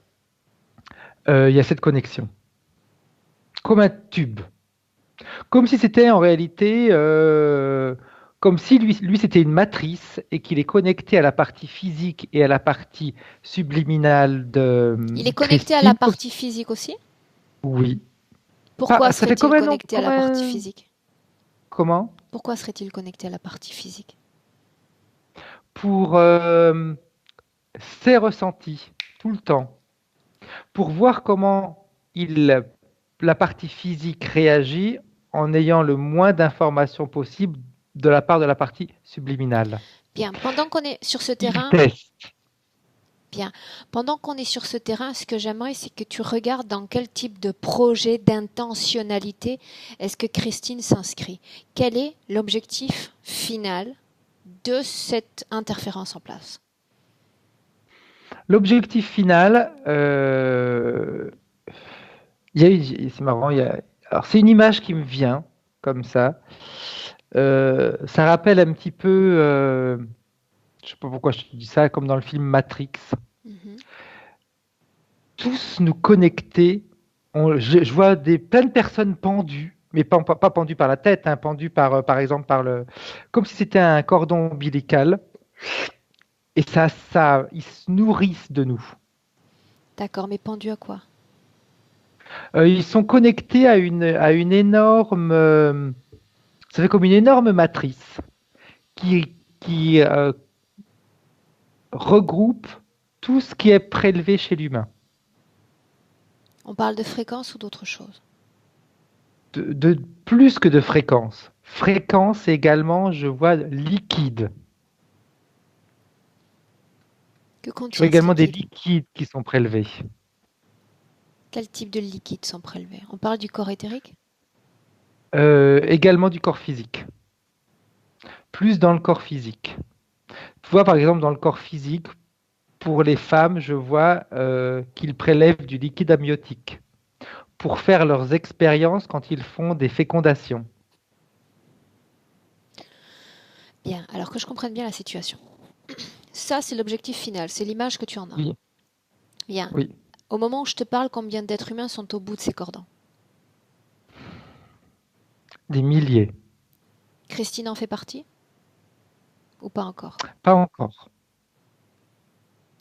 il y a cette connexion. Comme un tube. Comme si c'était en réalité... comme si lui c'était une matrice et qu'il est connecté à la partie physique et à la partie subliminale de... Il est connecté à la partie physique aussi? Oui. Pourquoi serait-il connecté à la partie physique? Comment? Pourquoi serait-il connecté à la partie physique? Pour ses ressentis, tout le temps. Pour voir comment la partie physique réagit en ayant le moins d'informations possible de la part de la partie subliminale. Bien, pendant qu'on est sur ce terrain... Bien, pendant qu'on est sur ce terrain, ce que j'aimerais, c'est que tu regardes dans quel type de projet, d'intentionnalité est-ce que Christine s'inscrit. Quel est l'objectif final de cette interférence en place? L'objectif final, c'est marrant, alors c'est une image qui me vient comme ça. Ça rappelle un petit peu, je ne sais pas pourquoi je te dis ça, comme dans le film Matrix. Mm-hmm. Tous nous connecter. Je vois plein de personnes pendues, mais pas pendues par la tête, hein, pendues par exemple comme si c'était un cordon ombilical. Et ils se nourrissent de nous. D'accord, mais pendus à quoi? Ils sont connectés à une énorme... ça fait comme une énorme matrice qui regroupe tout ce qui est prélevé chez l'humain. On parle de fréquence ou d'autre chose? De plus que de fréquence. Fréquence également, je vois liquide. Que contient je vois également des liquides qui sont prélevés. Quel type de liquides sont prélevés? On parle du corps éthérique? Également du corps physique. Plus dans le corps physique. Tu vois, par exemple, dans le corps physique, pour les femmes, je vois qu'ils prélèvent du liquide amniotique pour faire leurs expériences quand ils font des fécondations. Bien, alors que je comprenne bien la situation. Ça, c'est l'objectif final, c'est l'image que tu en as. Oui. Bien. Oui. Au moment où je te parle, combien d'êtres humains sont au bout de ces cordons? Des milliers. Christine en fait partie? Ou pas encore? Pas encore.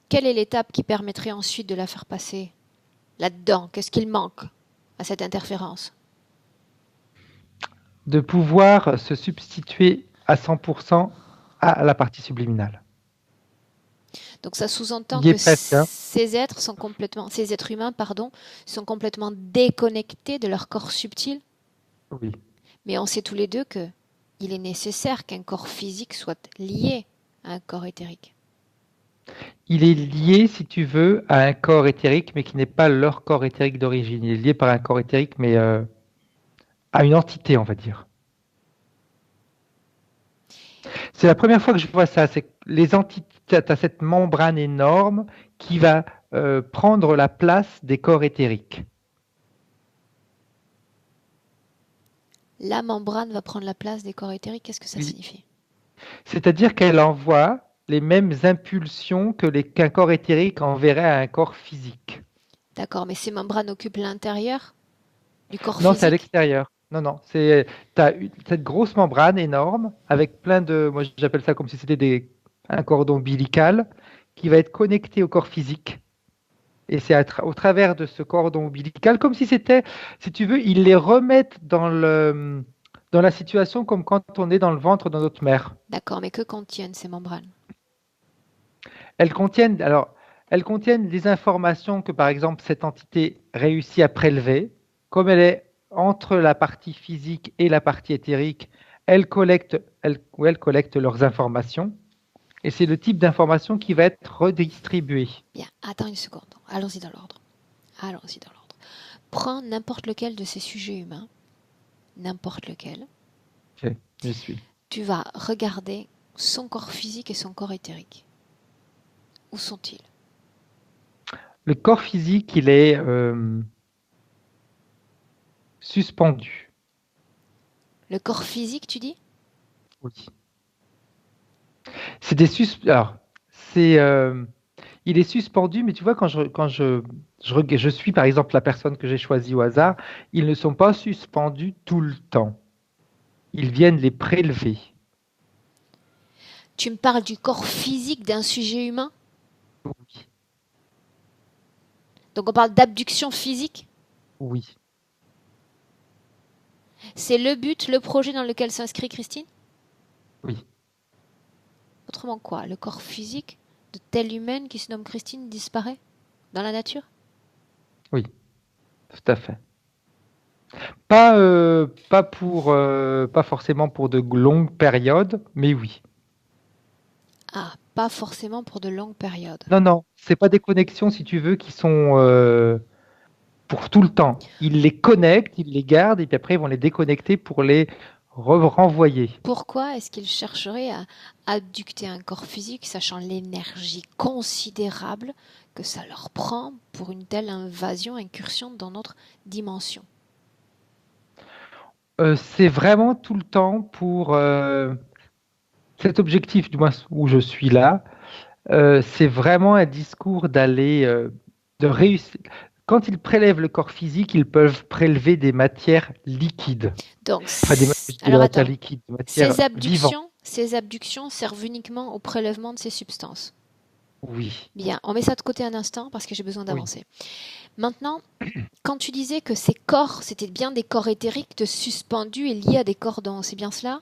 Quelle est l'étape qui permettrait ensuite de la faire passer là-dedans? Qu'est-ce qu'il manque à cette interférence? De pouvoir se substituer à 100% à la partie subliminale. Donc ça sous-entend que ces êtres humains, sont complètement déconnectés de leur corps subtil. Oui. Mais on sait tous les deux que il est nécessaire qu'un corps physique soit lié à un corps éthérique. Il est lié, si tu veux, à un corps éthérique, mais qui n'est pas leur corps éthérique d'origine. Il est lié par un corps éthérique, mais à une entité, on va dire. C'est la première fois que je vois ça. C'est que les entités, tu as cette membrane énorme qui va prendre la place des corps éthériques. La membrane va prendre la place des corps éthériques. Qu'est-ce que ça Oui. signifie? C'est-à-dire qu'elle envoie les mêmes impulsions qu'un corps éthérique enverrait à un corps physique. D'accord, mais ces membranes occupent l'intérieur du corps Non, c'est à physique? l'extérieur. Non, non, tu as cette grosse membrane énorme avec plein de, moi j'appelle ça comme si c'était un cordon ombilical qui va être connecté au corps physique. Et c'est au travers de ce cordon ombilical, comme si c'était, si tu veux, ils les remettent dans la situation comme quand on est dans le ventre de notre mère. D'accord, mais que contiennent ces membranes? Elles contiennent des informations que, par exemple, cette entité réussit à prélever. Comme elle est entre la partie physique et la partie éthérique, elle collecte leurs informations. Et c'est le type d'information qui va être redistribué. Bien, attends une seconde. Allons-y dans l'ordre. Allons-y dans l'ordre. Prends n'importe lequel de ces sujets humains, n'importe lequel. Ok, je suis. Tu vas regarder son corps physique et son corps éthérique. Où sont-ils? Le corps physique, il est suspendu. Le corps physique, tu dis? Oui. C'est des sus. Alors, c'est, il est suspendu, mais tu vois, je suis par exemple la personne que j'ai choisie au hasard, ils ne sont pas suspendus tout le temps. Ils viennent les prélever. Tu me parles du corps physique d'un sujet humain? Oui. Donc on parle d'abduction physique? Oui. C'est le but, le projet dans lequel s'inscrit Christine? Oui. Autrement quoi? Le corps physique de telle humaine qui se nomme Christine disparaît dans la nature? Oui. Tout à fait. Pas forcément pour de longues périodes, mais oui. Ah, pas forcément pour de longues périodes. Non, non, c'est pas des connexions, si tu veux, qui sont pour tout le temps. Ils les connectent, ils les gardent, et puis après, ils vont les déconnecter pour les renvoyer. Pourquoi est-ce qu'ils chercheraient à abducter un corps physique, sachant l'énergie considérable que ça leur prend pour une telle invasion, incursion dans notre dimension? C'est vraiment tout le temps pour cet objectif, du moins où je suis là. C'est vraiment un discours de réussir. Quand ils prélèvent le corps physique, ils peuvent prélever des matières liquides. Donc, Enfin, je dis des alors matières attends, liquides, des matières vivantes. ces abductions servent uniquement au prélèvement de ces substances. Oui, Bien, on met ça de côté un instant parce que j'ai besoin oui, d'avancer. Maintenant, quand tu disais que ces corps, c'était bien des corps éthériques de suspendus et liés à des cordons, c'est bien cela?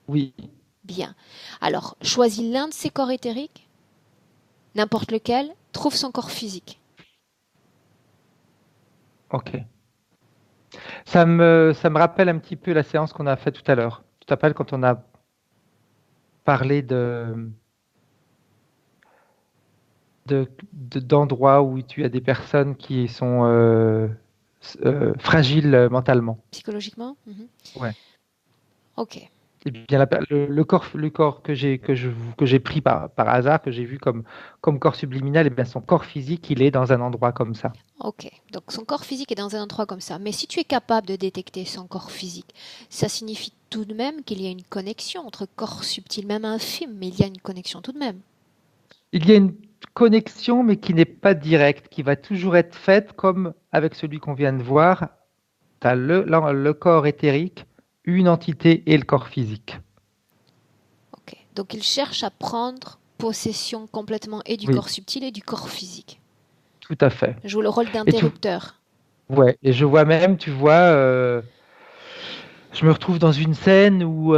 oui. Bien. Alors, choisis l'un de ces corps éthériques, n'importe lequel, trouve son corps physique. Ok. Ça me rappelle un petit peu la séance qu'on a faite tout à l'heure. Tu te rappelles quand on a parlé d'endroits où tu as des personnes qui sont fragiles mentalement. Psychologiquement? Mhm. Ouais. Ok. Eh bien, le corps que j'ai pris par hasard, que j'ai vu comme corps subliminal, eh bien, son corps physique, il est dans un endroit comme ça. Ok. Donc son corps physique est dans un endroit comme ça. Mais si tu es capable de détecter son corps physique, ça signifie tout de même qu'il y a une connexion entre corps subtil, même infime, mais il y a une connexion tout de même. Il y a une connexion, mais qui n'est pas directe, qui va toujours être faite comme avec celui qu'on vient de voir. Tu as le corps éthérique, une entité et le corps physique. Ok. Donc il cherche à prendre possession complètement et du Oui, corps subtil et du corps physique. tout à fait. Joue le rôle Et tu, d'interrupteur. ouais, et je vois même, tu vois, je me retrouve dans une scène où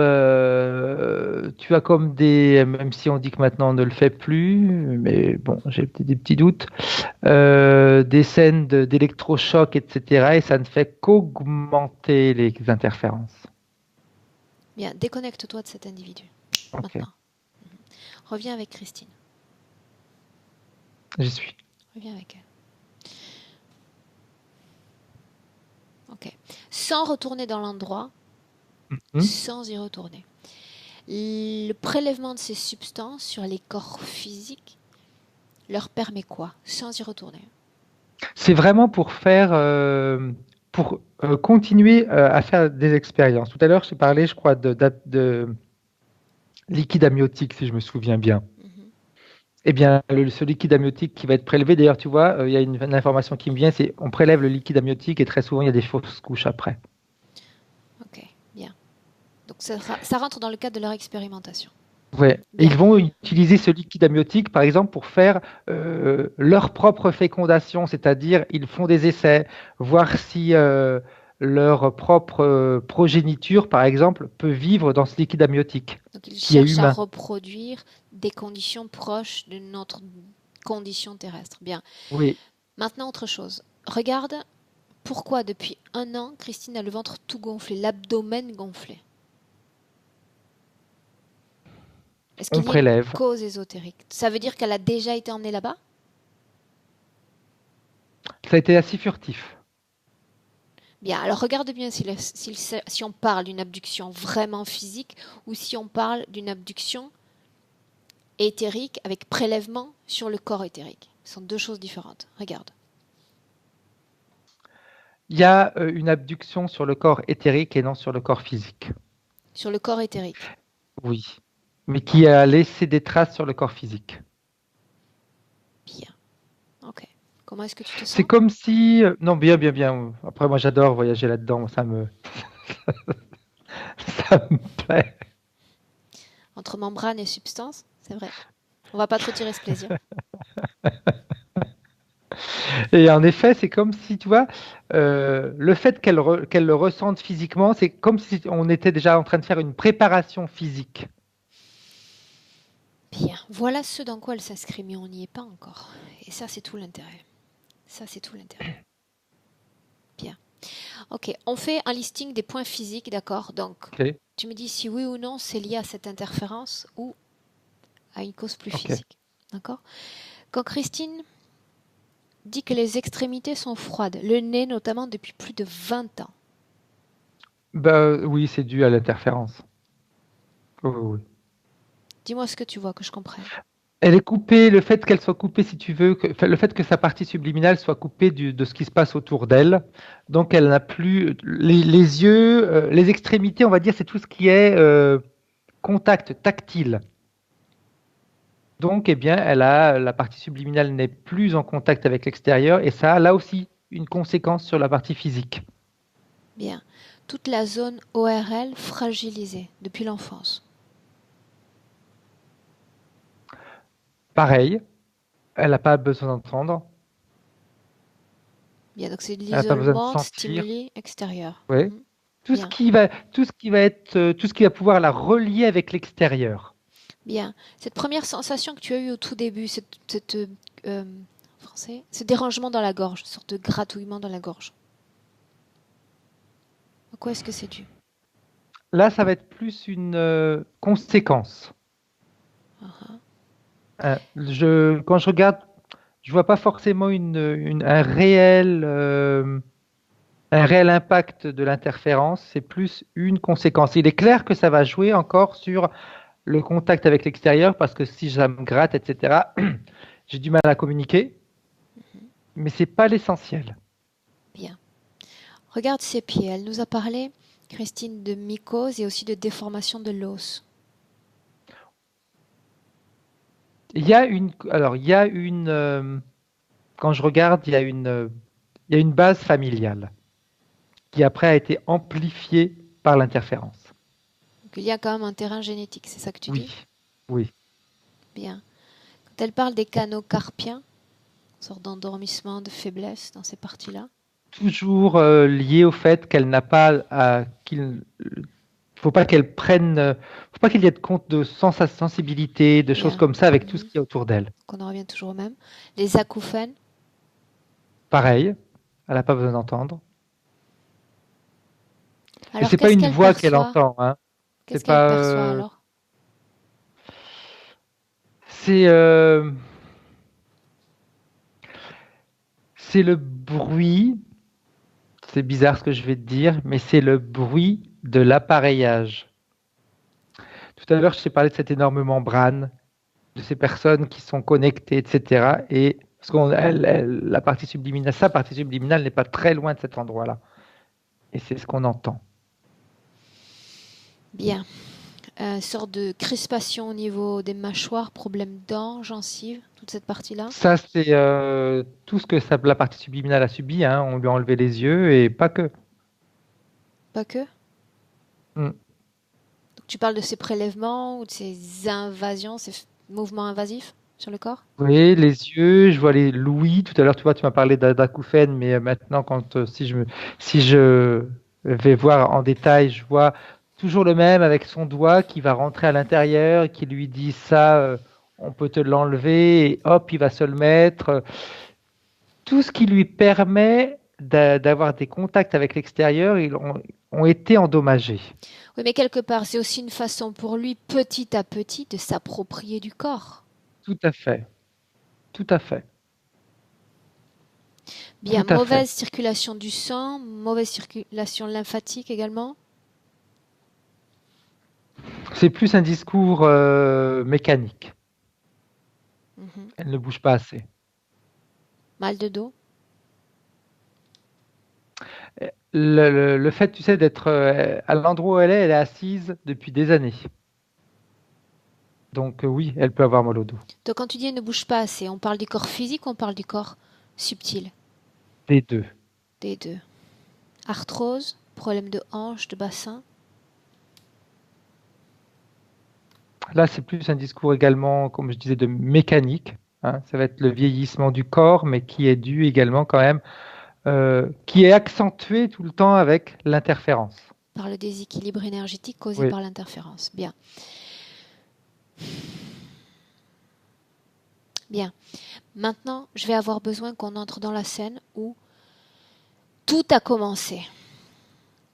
tu as comme même si on dit que maintenant on ne le fait plus, mais bon, j'ai des petits doutes, des scènes d'électrochoc, etc. Et ça ne fait qu'augmenter les interférences. Bien, déconnecte-toi de cet individu. Ok, Maintenant. Reviens avec Christine. j'y suis. Reviens avec elle. Ok. Sans retourner dans l'endroit, Mhm. sans y retourner. Le prélèvement de ces substances sur les corps physiques leur permet quoi? Sans y retourner. C'est vraiment pour faire pour continuer à faire des expériences. Tout à l'heure, j'ai parlé, je crois, de liquide amniotique, si je me souviens bien. Eh bien, ce liquide amniotique qui va être prélevé, d'ailleurs, tu vois, il y a une information qui me vient, c'est on prélève le liquide amniotique et très souvent, il y a des fausses couches après. Ok, bien. Donc ça rentre dans le cadre de leur expérimentation. Ouais. Et ils vont utiliser ce liquide amniotique, par exemple, pour faire leur propre fécondation, c'est-à-dire ils font des essais, voir si leur propre progéniture, par exemple, peut vivre dans ce liquide amniotique. Donc ils qui est cherchent à humain. reproduire des conditions proches de notre condition terrestre. Bien. Oui. Maintenant, autre chose. Regarde pourquoi depuis 1 an, Christine a le ventre tout gonflé, l'abdomen gonflé. Est-ce On qu'il y a une prélève. cause ésotérique? Ça veut dire qu'elle a déjà été emmenée là-bas? Ça a été assez furtif. Bien, alors regarde bien si on parle d'une abduction vraiment physique ou si on parle d'une abduction éthérique avec prélèvement sur le corps éthérique. Ce sont 2 choses différentes. Regarde. Il y a une abduction sur le corps éthérique et non sur le corps physique. Sur le corps éthérique. Oui. Mais qui a laissé des traces sur le corps physique. Bien. Ok. Comment est-ce que tu te sens? C'est comme si... Non, bien. Après, moi, j'adore voyager là-dedans. Ça me plaît. Entre membrane et substance, c'est vrai. On va pas trop tirer ce plaisir. Et en effet, c'est comme si, tu vois, le fait qu'elle le ressente physiquement, c'est comme si on était déjà en train de faire une préparation physique. Bien. Voilà ce dans quoi elle s'inscrit, mais on n'y est pas encore. Et ça, c'est tout l'intérêt. Bien. Ok, on fait un listing des points physiques, d'accord? Donc, Okay. tu me dis si oui ou non c'est lié à cette interférence ou à une cause plus physique. D'accord? Quand Christine dit que les extrémités sont froides, le nez notamment depuis plus de 20 ans. Oui, c'est dû à l'interférence. Oui. Dis-moi ce que tu vois, que je comprenne. Elle est coupée, le fait qu'elle soit coupée, si tu veux, le fait que sa partie subliminale soit coupée de ce qui se passe autour d'elle. Donc, elle n'a plus les yeux, les extrémités, on va dire, c'est tout ce qui est contact tactile. Donc, eh bien, la partie subliminale n'est plus en contact avec l'extérieur et ça a là aussi une conséquence sur la partie physique. Bien. Toute la zone ORL fragilisée depuis l'enfance. Pareil, elle n'a pas besoin d'entendre. Bien, donc c'est de Elle n'a pas besoin de l'isolement, sentir. stimuli extérieur. Oui. Tout ce qui va pouvoir la relier avec l'extérieur. Bien. Cette première sensation que tu as eue au tout début, ce dérangement dans la gorge, une sorte de gratouillement dans la gorge. À quoi est-ce que c'est dû? Là, ça va être plus une conséquence. Quand je regarde, je vois pas forcément un réel impact de l'interférence, c'est plus une conséquence. Il est clair que ça va jouer encore sur le contact avec l'extérieur parce que si ça me gratte, etc., j'ai du mal à communiquer, mais c'est pas l'essentiel. Bien. Regarde ses pieds. Elle nous a parlé, Christine, de mycose et aussi de déformation de l'os. Quand je regarde, il y a une base familiale qui après a été amplifiée par l'interférence. Donc il y a quand même un terrain génétique, c'est ça que tu dis? Oui. Bien. Quand elle parle des canaux carpiens, une sorte d'endormissement, de faiblesse dans ces parties-là. Toujours lié au fait qu'elle n'a pas faut pas qu'elle prenne, faut pas qu'il y ait de compte de sensibilité, de choses comme ça avec tout ce qu'il y a autour d'elle. Qu'on en revient toujours au même. Les acouphènes. Pareil, elle n'a pas besoin d'entendre. Alors, c'est pas une voix qu'elle entend. Hein. Qu'est-ce qu'elle perçoit alors? C'est le bruit. C'est bizarre ce que je vais te dire, mais c'est le bruit de l'appareillage. Tout à l'heure, je t'ai parlé de cette énorme membrane, de ces personnes qui sont connectées, etc. Et parce que sa partie subliminale n'est pas très loin de cet endroit-là. Et c'est ce qu'on entend. Bien. Sorte de crispation au niveau des mâchoires, problème dents, gencives, toute cette partie-là. Ça, c'est tout ce que la partie subliminale a subi. Hein. On lui a enlevé les yeux et pas que. Pas que. Mm. Donc, tu parles de ces prélèvements ou de ces invasions, ces mouvements invasifs sur le corps? Oui, les yeux, je vois les l'ouïe. Tout à l'heure, tu vois, tu m'as parlé d'acouphènes, mais maintenant, si je vais voir en détail, je vois toujours le même avec son doigt qui va rentrer à l'intérieur, qui lui dit ça, on peut te l'enlever, et hop, il va se le mettre. Tout ce qui lui permet d'avoir des contacts avec l'extérieur, ont été endommagés. Oui, mais quelque part, c'est aussi une façon pour lui, petit à petit, de s'approprier du corps. Tout à fait. Tout à fait. Bien, Tout à fait. mauvaise circulation du sang, mauvaise circulation lymphatique également. C'est plus un discours mécanique. Mhm. Elle ne bouge pas assez. Mal de dos. Le fait, tu sais, d'être à l'endroit où elle est assise depuis des années. Donc oui, elle peut avoir mal au dos. Donc quand tu dis elle ne bouge pas assez, on parle du corps physique ou on parle du corps subtil? Les deux. Des deux. Arthrose, problème de hanche, de bassin. Là, c'est plus un discours également, comme je disais, de mécanique. Hein. Ça va être le vieillissement du corps, mais qui est dû également quand même, qui est accentué tout le temps avec l'interférence. Par le déséquilibre énergétique causé Oui. par l'interférence. Bien. Bien. Maintenant, je vais avoir besoin qu'on entre dans la scène où tout a commencé.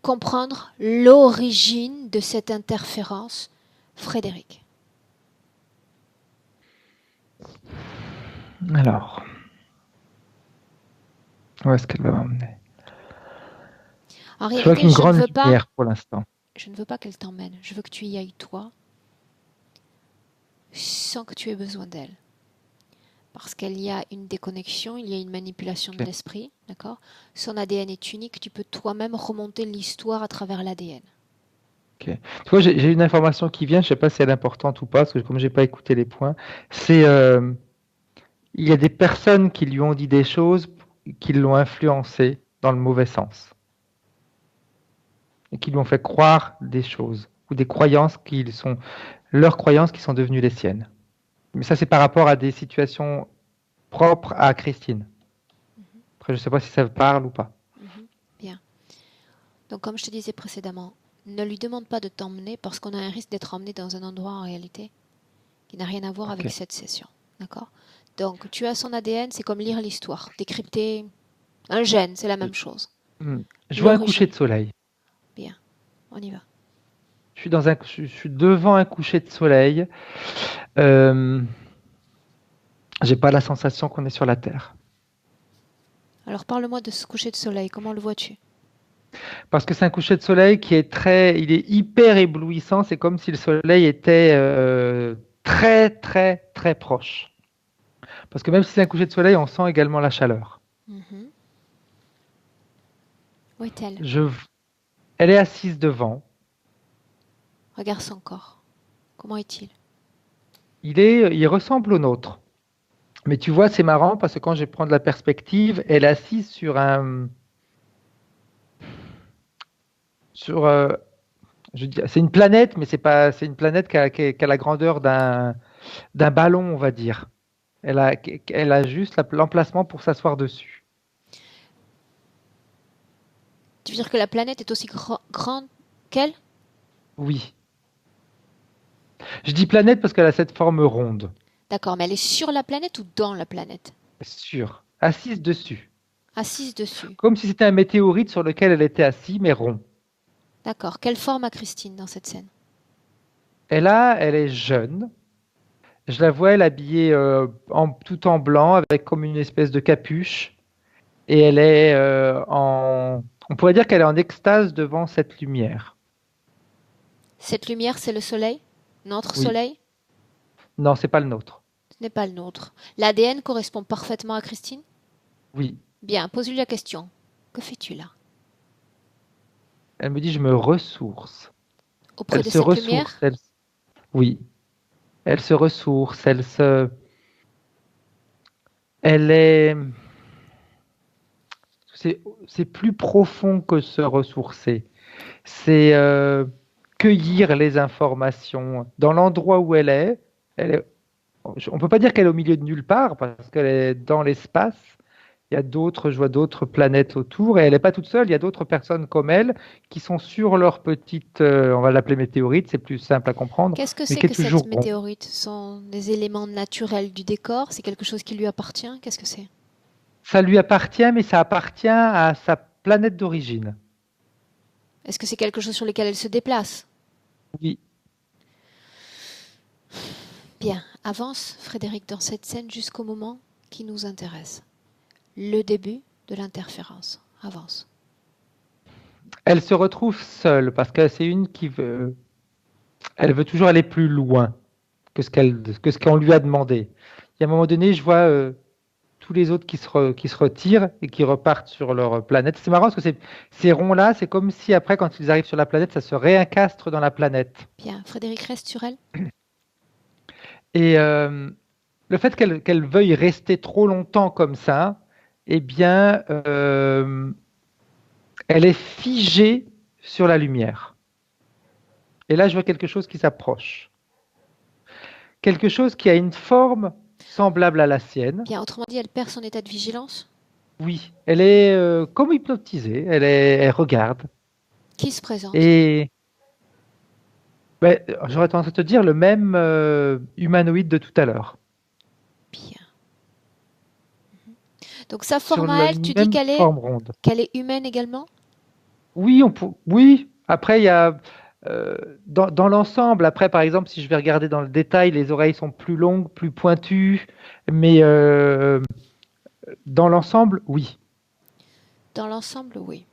Comprendre l'origine de cette interférence, Frédéric. Alors, où est-ce qu'elle va m'emmener? En Je vois réalité, qu'une grande lumière pour l'instant. je ne veux pas qu'elle t'emmène. Je veux que tu y ailles toi, sans que tu aies besoin d'elle. Parce qu'il y a une déconnexion, il y a une manipulation de l'esprit, d'accord? Son ADN est unique, tu peux toi-même remonter l'histoire à travers l'ADN. Ok. Tu vois, j'ai une information qui vient, je ne sais pas si elle est importante ou pas, parce que comme je n'ai pas écouté les points, c'est il y a des personnes qui lui ont dit des choses qui l'ont influencé dans le mauvais sens et qui lui ont fait croire des choses ou des croyances leurs croyances qui sont devenues les siennes. Mais ça, c'est par rapport à des situations propres à Christine. Après, je ne sais pas si ça parle ou pas. Bien. Donc, comme je te disais précédemment, ne lui demande pas de t'emmener parce qu'on a un risque d'être emmené dans un endroit en réalité qui n'a rien à voir avec cette session. D'accord? Donc, tu as son ADN, c'est comme lire l'histoire. Décrypter un gène, c'est la même chose. Je vois un coucher de soleil. Bien, on y va. Je suis devant un coucher de soleil. J'ai pas la sensation qu'on est sur la Terre. Alors, parle-moi de ce coucher de soleil. Comment le vois-tu? Parce que c'est un coucher de soleil il est hyper éblouissant. C'est comme si le soleil était très, très, très proche. Parce que même si c'est un coucher de soleil, on sent également la chaleur. Où est-elle? Elle est assise devant. Regarde son corps. Comment est-il? Il ressemble au nôtre. Mais tu vois, c'est marrant parce que quand je prends de la perspective, elle est assise sur c'est une planète, mais c'est une planète qui a la grandeur d'un ballon, on va dire. Elle a juste l'emplacement pour s'asseoir dessus. Tu veux dire que la planète est aussi grande qu'elle? Oui. Je dis planète parce qu'elle a cette forme ronde. D'accord, mais elle est sur la planète ou dans la planète? Sûr. Assise dessus. Assise dessus. Comme si c'était un météorite sur lequel elle était assise, mais rond. D'accord. Quelle forme a Christine dans cette scène? Elle est jeune. Je la vois, elle est habillée tout en blanc, avec comme une espèce de capuche. Et elle est on pourrait dire qu'elle est en extase devant cette lumière. Cette lumière, c'est le soleil? Notre Oui. soleil? Non, c'est pas le nôtre. Ce n'est pas le nôtre. L'ADN correspond parfaitement à Christine? Oui. Bien, pose-lui la question. Que fais-tu là? Elle me dit, je me ressource. Auprès Elle de se cette ressource. lumière? Oui, elle se ressource. Elle est. C'est plus profond que se ressourcer. C'est cueillir les informations. Dans l'endroit où elle est on ne peut pas dire qu'elle est au milieu de nulle part parce qu'elle est dans l'espace. Il y a d'autres, je vois d'autres planètes autour et elle n'est pas toute seule. Il y a d'autres personnes comme elle qui sont sur leur petite, on va l'appeler météorite, c'est plus simple à comprendre, Qu'est-ce que mais c'est qui est que cette toujours rond. météorite? Ce sont des éléments naturels du décor? C'est quelque chose qui lui appartient? Qu'est-ce que c'est? Ça lui appartient, mais ça appartient à sa planète d'origine. Est-ce que c'est quelque chose sur lequel elle se déplace? Oui. Bien, avance Frédéric dans cette scène jusqu'au moment qui nous intéresse. Le début de l'interférence. Avance. Elle se retrouve seule parce que c'est une qui veut, elle veut toujours aller plus loin que ce qu'on lui a demandé. Et à un moment donné, je vois tous les autres qui se retirent et qui repartent sur leur planète. C'est marrant parce que ces ronds-là, c'est comme si après, quand ils arrivent sur la planète, ça se réincastre dans la planète. Bien, Frédéric reste sur elle. Et le fait qu'elle veuille rester trop longtemps comme ça, eh bien, elle est figée sur la lumière. Et là, je vois quelque chose qui s'approche. Quelque chose qui a une forme semblable à la sienne. Bien, autrement dit, elle perd son état de vigilance. Oui, elle est comme hypnotisée. Elle regarde. Qui se présente? Et ben, j'aurais tendance à te dire le même humanoïde de tout à l'heure. Bien. Donc sa Sur forme à la elle, tu dis même forme ronde. qu'elle est humaine également? Oui, oui. Après, il y a dans l'ensemble. Après, par exemple, si je vais regarder dans le détail, les oreilles sont plus longues, plus pointues. Mais dans l'ensemble, oui. Dans l'ensemble, oui.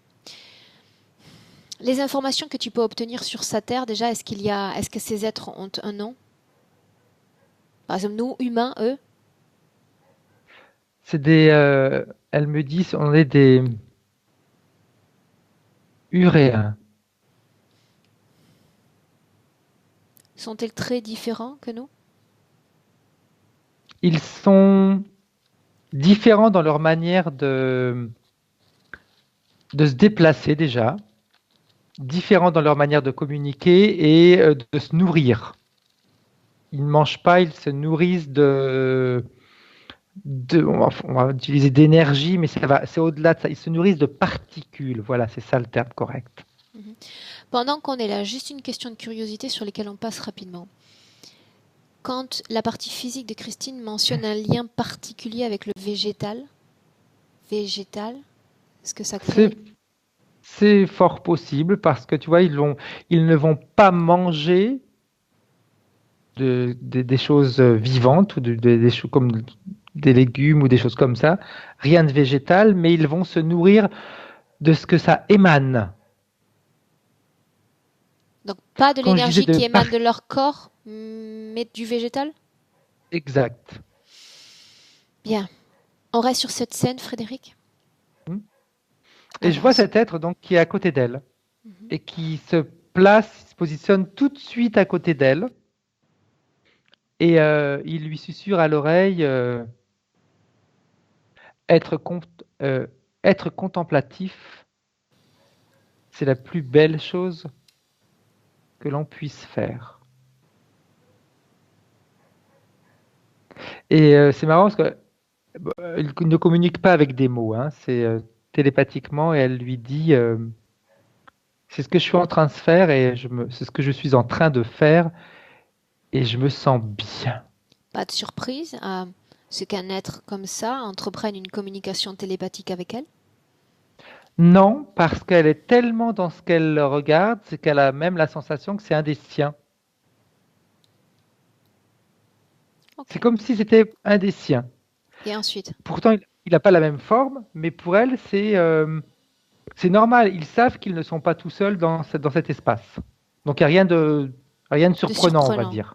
Les informations que tu peux obtenir sur sa Terre, déjà, est-ce que ces êtres ont un nom? Par exemple, nous, humains, eux? C'est des. Elles me disent, on est des uréens. Sont-ils très différents que nous? Ils sont différents dans leur manière de se déplacer déjà, différents dans leur manière de communiquer et de se nourrir. Ils ne mangent pas, ils se nourrissent on va utiliser d'énergie, mais c'est au-delà de ça. Ils se nourrissent de particules. Voilà, c'est ça le terme correct. Pendant qu'on est là, juste une question de curiosité sur lesquelles on passe rapidement. Quand la partie physique de Christine mentionne un lien particulier avec le végétal, est-ce que ça crée... C'est fort possible parce que tu vois, ils ne vont pas manger des choses vivantes ou des choses comme des légumes ou des choses comme ça, rien de végétal, mais ils vont se nourrir de ce que ça émane. Donc pas de Quand je disais l'énergie qui émane de leur corps, mais du végétal? Exact. Bien. On reste sur cette scène, Frédéric? Et je vois cet être donc qui est à côté d'elle et qui se positionne tout de suite à côté d'elle et il lui susurre à l'oreille être contemplatif, c'est la plus belle chose que l'on puisse faire. Et c'est marrant parce que il ne communique pas avec des mots, hein, c'est télépathiquement et elle lui dit c'est ce que je suis en train de faire et c'est ce que je suis en train de faire et je me sens bien. Pas de surprise à ce qu'un être comme ça entreprenne une communication télépathique avec elle? Non, parce qu'elle est tellement dans ce qu'elle regarde, c'est qu'elle a même la sensation que c'est un des siens. Okay. C'est comme si c'était un des siens. Et ensuite? Pourtant, il n'a pas la même forme, mais pour elle, c'est normal. Ils savent qu'ils ne sont pas tout seuls dans cet espace. Donc, il n'y a rien de surprenant, on va dire.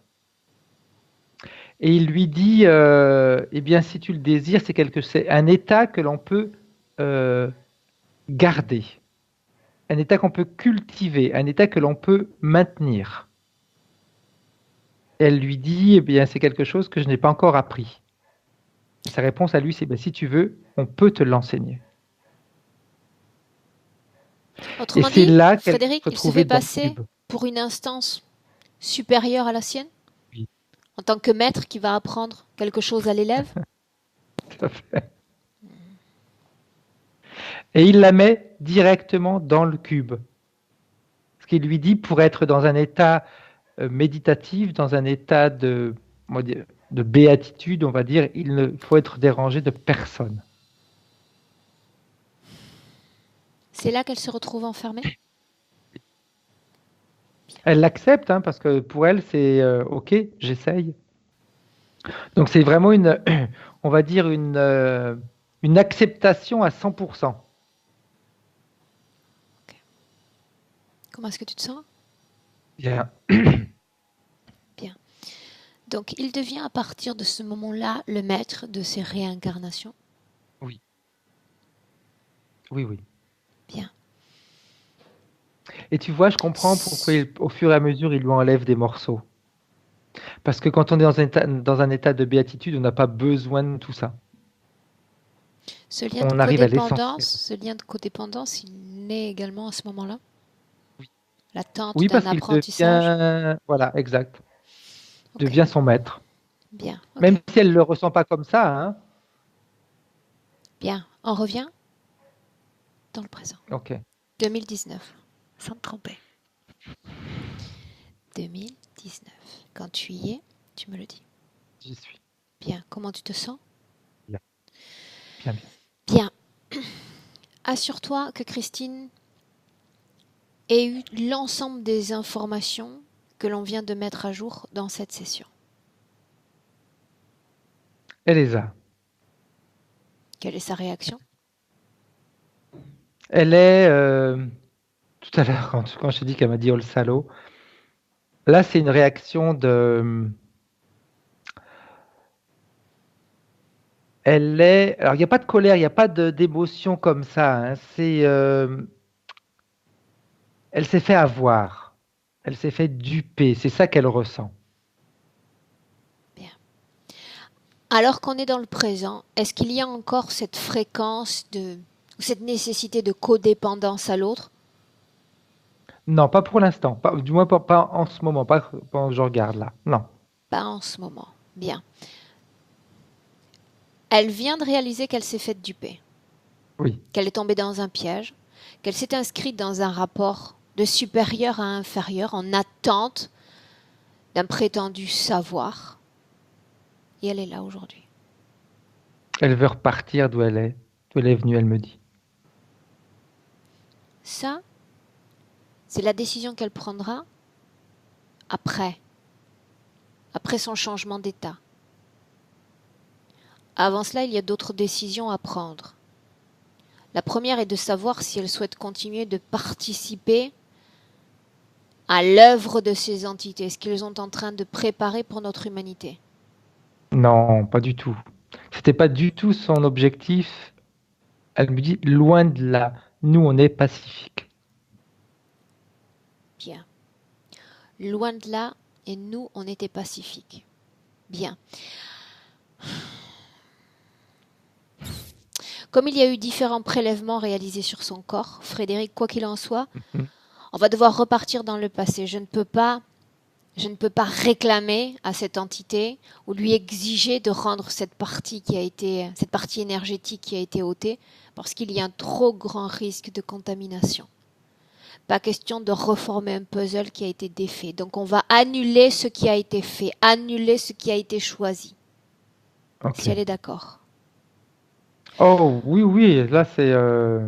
Et il lui dit, eh bien, si tu le désires, c'est un état que l'on peut garder. un état qu'on peut cultiver, un état que l'on peut maintenir. Elle lui dit, eh bien, c'est quelque chose que je n'ai pas encore appris. Et sa réponse à lui, c'est, si tu veux, on peut te l'enseigner. Autrement et c'est dit, là qu'elle Frédéric, se il se trouvait fait dans le passer cube. pour une instance supérieure à la sienne, Oui, en tant que maître qui va apprendre quelque chose à l'élève. tout à fait. Et il la met directement dans le cube. Ce qu'il lui dit, pour être dans un état méditatif, dans un état on va dire, de béatitude, on va dire, il ne faut être dérangé de personne. C'est là qu'elle se retrouve enfermée. Elle l'accepte, hein, parce que pour elle, c'est OK, j'essaye. Donc c'est vraiment on va dire une acceptation à 100%. Comment est-ce que tu te sens? Bien. Bien. Donc il devient à partir de ce moment-là le maître de ses réincarnations. Oui. Oui, oui. Bien. Et tu vois, je comprends pourquoi au fur et à mesure, il lui enlève des morceaux. Parce que quand on est dans un état de béatitude, on n'a pas besoin de tout ça. Ce lien de On arrive à l'essentiel. codépendance, il naît également à ce moment-là. Oui. L'attente Oui, d'un parce qu'il apprentissage. devient, voilà, exact, Ok. devient son maître. Bien. Ok. Même si elle ne le ressent pas comme ça, hein. Bien. On revient dans le présent. Ok. 2019. Sans te tromper. 2019. Quand tu y es, tu me le dis. J'y suis. Bien. Comment tu te sens? Bien. Bien, bien. Bien. Assure-toi que Christine ait eu l'ensemble des informations que l'on vient de mettre à jour dans cette session. Elle les a. Quelle est sa réaction? Elle est, tout à l'heure, quand je te dis qu'elle m'a dit « oh le salaud », là, c'est une réaction de... Elle est... Alors, il n'y a pas de colère, il n'y a pas d'émotion comme ça, hein. Elle s'est fait avoir. Elle s'est fait duper. C'est ça qu'elle ressent. Bien. Alors qu'on est dans le présent, est-ce qu'il y a encore cette fréquence cette nécessité de codépendance à l'autre? Non, pas pour l'instant. Du moins, pas en ce moment. Pas pendant que je regarde là. Non. Pas en ce moment. Bien. Elle vient de réaliser qu'elle s'est faite duper. Oui. Qu'elle est tombée dans un piège. Qu'elle s'est inscrite dans un rapport de supérieur à inférieur en attente d'un prétendu savoir. Et elle est là aujourd'hui. Elle veut repartir d'où elle est. D'où elle est venue, elle me dit. Ça, c'est la décision qu'elle prendra après son changement d'état. Avant cela, il y a d'autres décisions à prendre. La première est de savoir si elle souhaite continuer de participer à l'œuvre de ces entités, ce qu'ils sont en train de préparer pour notre humanité. Non, pas du tout. C'était pas du tout son objectif. Elle me dit, loin de là. Nous, on est pacifiques. Bien. Loin de là, et nous, on était pacifiques. Bien. Comme il y a eu différents prélèvements réalisés sur son corps, Frédéric, quoi qu'il en soit, on va devoir repartir dans le passé. Je ne peux pas réclamer à cette entité ou lui exiger de rendre cette partie énergétique qui a été ôtée, parce qu'il y a un trop grand risque de contamination. Pas question de reformer un puzzle qui a été défait. Donc on va annuler ce qui a été fait, annuler ce qui a été choisi. Okay. Si elle est d'accord. Oh oui, là c'est...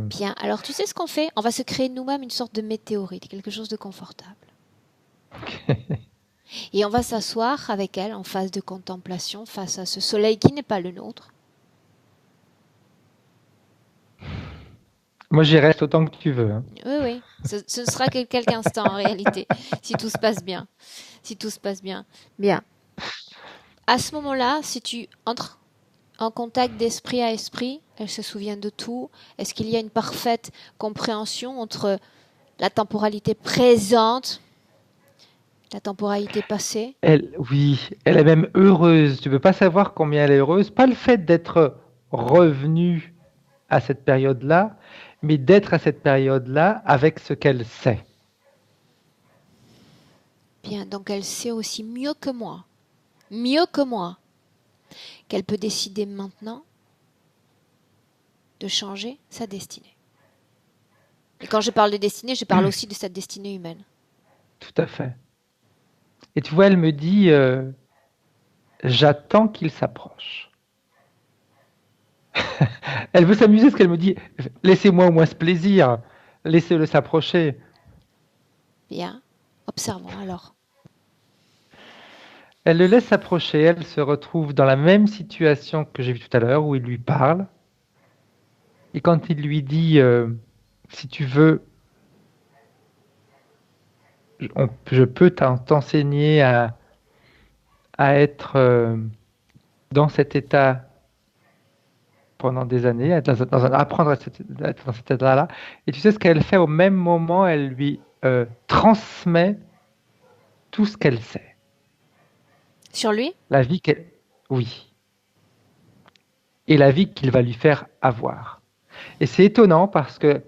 Bien, alors tu sais ce qu'on fait? On va se créer nous-mêmes une sorte de météorite, quelque chose de confortable. Okay. Et on va s'asseoir avec elle en phase de contemplation, face à ce soleil qui n'est pas le nôtre. Moi j'y reste autant que tu veux. Hein. Oui. Ce ne sera que quelques instants en réalité, si tout se passe bien. Bien. À ce moment-là, si tu entres en contact d'esprit à esprit, elle se souvient de tout. Est-ce qu'il y a une parfaite compréhension entre La temporalité présente, la temporalité passée. Oui, elle est même heureuse. Tu peux pas savoir combien elle est heureuse. Pas le fait d'être revenue à cette période-là, mais d'être à cette période-là avec ce qu'elle sait. Bien, donc elle sait aussi mieux que moi, qu'elle peut décider maintenant de changer sa destinée. Et quand je parle de destinée, je parle aussi de sa destinée humaine. Tout à fait. Et tu vois, elle me dit, j'attends qu'il s'approche. Elle veut s'amuser, ce qu'elle me dit, laissez-moi au moins ce plaisir, laissez-le s'approcher. Bien, observons alors. Elle le laisse s'approcher, elle se retrouve dans la même situation que j'ai vue tout à l'heure, où il lui parle. Et quand il lui dit, si tu veux, je peux t'enseigner à être dans cet état pendant des années, apprendre à être dans cet état-là. Et tu sais ce qu'elle fait au même moment, elle lui transmet tout ce qu'elle sait. Sur lui? La vie qu'elle... Oui. Et la vie qu'il va lui faire avoir. Et c'est étonnant parce que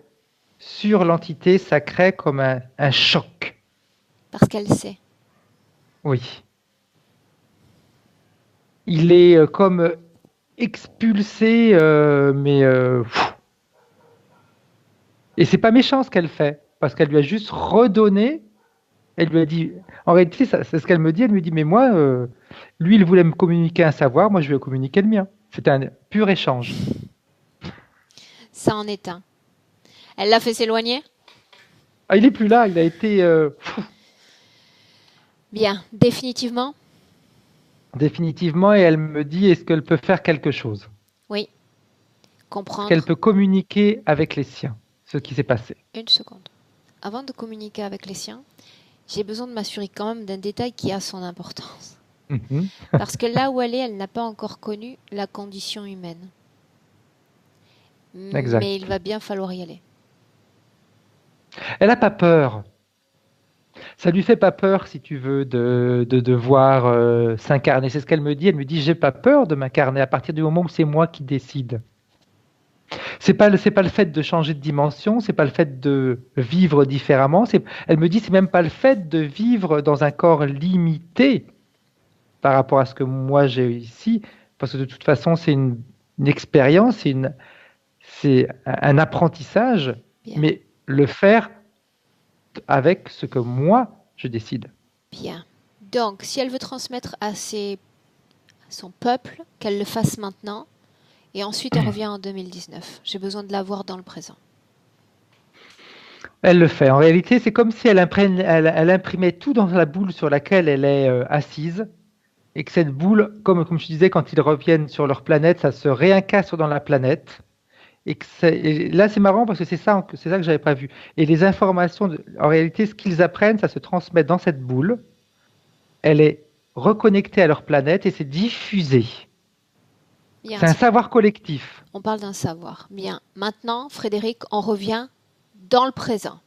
sur l'entité, ça crée comme un choc. Parce qu'elle sait. Oui. Il est comme expulsé, et c'est pas méchant ce qu'elle fait, parce qu'elle lui a juste redonné. Elle lui a dit, en réalité, c'est ce qu'elle me dit. Elle me dit, mais moi, lui, il voulait me communiquer un savoir, moi, je vais communiquer le mien. C'était un pur échange. Ça en est un. Elle l'a fait s'éloigner? Ah, il est plus là, il a été... Bien, définitivement? Définitivement, et elle me dit, est-ce qu'elle peut faire quelque chose? Oui. Est-ce Comprendre. qu'elle peut communiquer avec les siens, ce qui s'est passé? Une seconde. Avant de communiquer avec les siens, j'ai besoin de m'assurer quand même d'un détail qui a son importance. Parce que là où elle est, elle n'a pas encore connu la condition humaine. Exact. Mais il va bien falloir y aller. Elle n'a pas peur. Ça lui fait pas peur, si tu veux, de devoir s'incarner. C'est ce qu'elle me dit. Elle me dit, j'ai pas peur de m'incarner à partir du moment où c'est moi qui décide. C'est pas le fait de changer de dimension, c'est pas le fait de vivre différemment. Elle me dit, c'est même pas le fait de vivre dans un corps limité par rapport à ce que moi j'ai ici, parce que de toute façon, c'est une expérience, c'est un apprentissage, Bien. mais le faire avec ce que moi je décide. Bien. Donc, si elle veut transmettre à son peuple, qu'elle le fasse maintenant, et ensuite elle revient en 2019. J'ai besoin de la voir dans le présent. Elle le fait. En réalité, c'est comme si elle imprimait tout dans la boule sur laquelle elle est assise, et que cette boule, comme je disais, quand ils reviennent sur leur planète, ça se réincastre dans la planète. Et là, c'est marrant parce que c'est ça que j'avais pas vu. Et les informations, en réalité, ce qu'ils apprennent, ça se transmet dans cette boule. Elle est reconnectée à leur planète et c'est diffusé. Bien, c'est un savoir collectif. On parle d'un savoir. Bien. Maintenant, Frédéric, on revient dans le présent.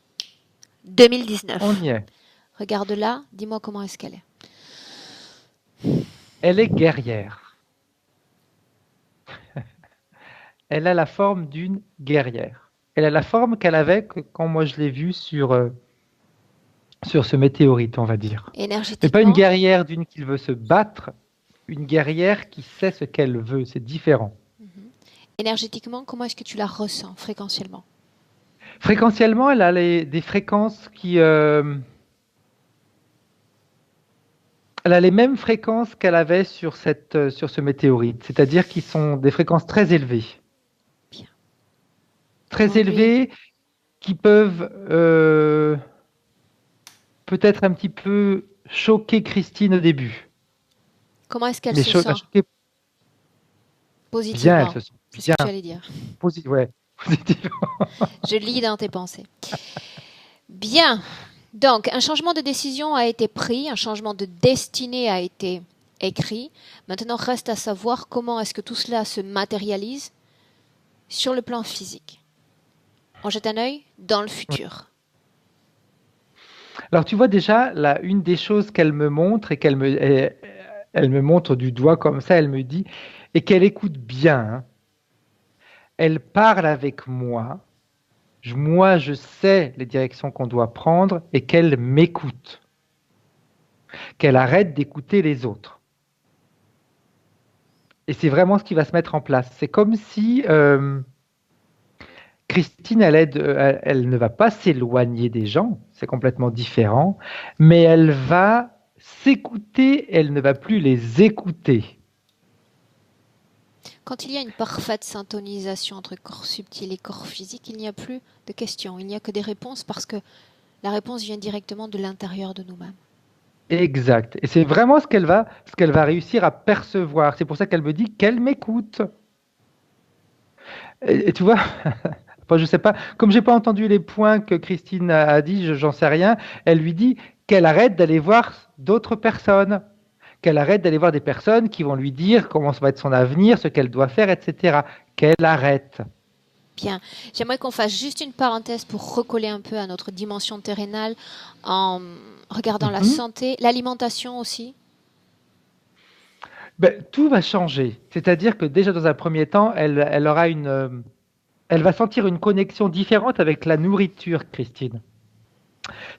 2019. On y est. Regarde là, dis-moi comment est-ce qu'elle est. Elle est guerrière. Elle a la forme d'une guerrière. Elle a la forme qu'elle avait quand moi je l'ai vue sur ce météorite, on va dire. Énergétiquement. Mais pas une guerrière d'une qui veut se battre, une guerrière qui sait ce qu'elle veut. C'est différent. Énergétiquement, comment est-ce que tu la ressens fréquentiellement? Fréquentiellement, elle a des fréquences qui... elle a les mêmes fréquences qu'elle avait sur ce météorite, c'est-à-dire qui sont des fréquences très élevées. Bien. Très élevées, qui peuvent peut-être un petit peu choquer Christine au début. Comment est-ce qu'elle se sent? Positivement. Bien, elle se sent. C'est ce que tu allais dire. Ouais, positivement. Je lis dans tes pensées. Bien. Donc, un changement de décision a été pris, un changement de destinée a été écrit. Maintenant, reste à savoir comment est-ce que tout cela se matérialise sur le plan physique. On jette un œil dans le futur. Alors tu vois déjà, là, une des choses qu'elle me montre elle me montre du doigt comme ça, elle me dit, et qu'elle écoute bien, hein. Elle parle avec moi, moi je sais les directions qu'on doit prendre et qu'elle m'écoute, qu'elle arrête d'écouter les autres. Et c'est vraiment ce qui va se mettre en place. C'est comme si Christine, elle ne va pas s'éloigner des gens, c'est complètement différent, mais elle va s'écouter, elle ne va plus les écouter. Quand il y a une parfaite syntonisation entre corps subtil et corps physique, il n'y a plus de questions, il n'y a que des réponses parce que la réponse vient directement de l'intérieur de nous-mêmes. Exact. Et c'est vraiment ce qu'elle va réussir à percevoir. C'est pour ça qu'elle me dit qu'elle m'écoute. Et tu vois, enfin, je sais pas, comme j'ai pas entendu les points que Christine a dit, j'en sais rien. Elle lui dit qu'elle arrête d'aller voir d'autres personnes, qu'elle arrête d'aller voir des personnes qui vont lui dire comment ça va être son avenir, ce qu'elle doit faire, etc. Qu'elle arrête. Bien, j'aimerais qu'on fasse juste une parenthèse pour recoller un peu à notre dimension terrénale en regardant la santé, l'alimentation aussi. Ben, tout va changer. C'est-à-dire que déjà dans un premier temps, elle va sentir une connexion différente avec la nourriture, Christine.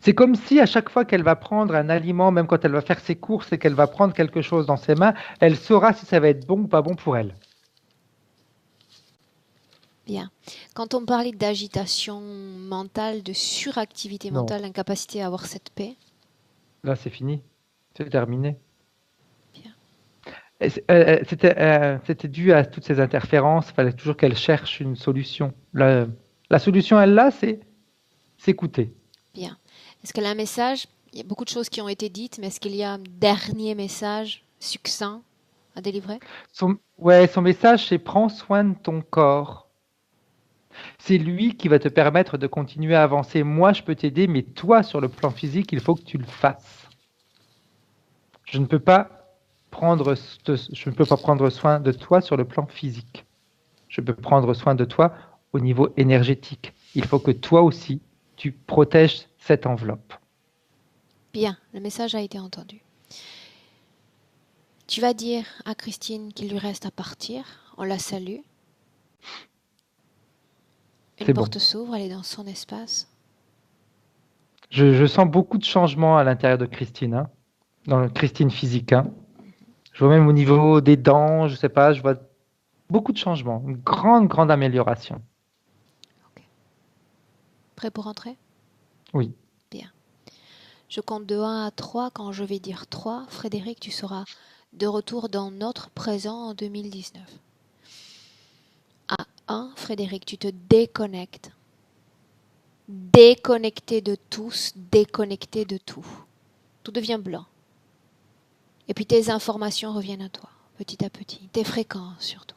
C'est comme si à chaque fois qu'elle va prendre un aliment, même quand elle va faire ses courses et qu'elle va prendre quelque chose dans ses mains, elle saura si ça va être bon ou pas bon pour elle. Bien. Quand on parlait d'agitation mentale, de suractivité Non, mentale, d'incapacité à avoir cette paix. là c'est fini, c'est terminé. Bien. C'était dû à toutes ces interférences, il fallait toujours qu'elle cherche une solution. La solution, elle l'a, c'est s'écouter. Bien. Est-ce qu'elle a un message? Il y a beaucoup de choses qui ont été dites, mais est-ce qu'il y a un dernier message succinct à délivrer? Son message, c'est prends soin de ton corps. C'est lui qui va te permettre de continuer à avancer. Moi, je peux t'aider, mais toi, sur le plan physique, il faut que tu le fasses. Je ne peux pas je ne peux pas prendre soin de toi sur le plan physique. Je peux prendre soin de toi au niveau énergétique. Il faut que toi aussi, tu protèges cette enveloppe. Bien, le message a été entendu. Tu vas dire à Christine qu'il lui reste à partir. On la salue. Une porte s'ouvre, elle est dans son espace. Je sens beaucoup de changements à l'intérieur de Christine, hein, dans le Christine physique. Hein. Je vois même au niveau des dents, je sais pas, je vois beaucoup de changements, une grande, grande amélioration. Okay. Prêt pour rentrer? Oui. Bien. Je compte de 1 à 3. Quand je vais dire 3, Frédéric, tu seras de retour dans notre présent en 2019. À 1, Frédéric, tu te déconnectes. Déconnecté de tous, déconnecté de tout. Tout devient blanc. Et puis tes informations reviennent à toi, petit à petit. Tes fréquences surtout.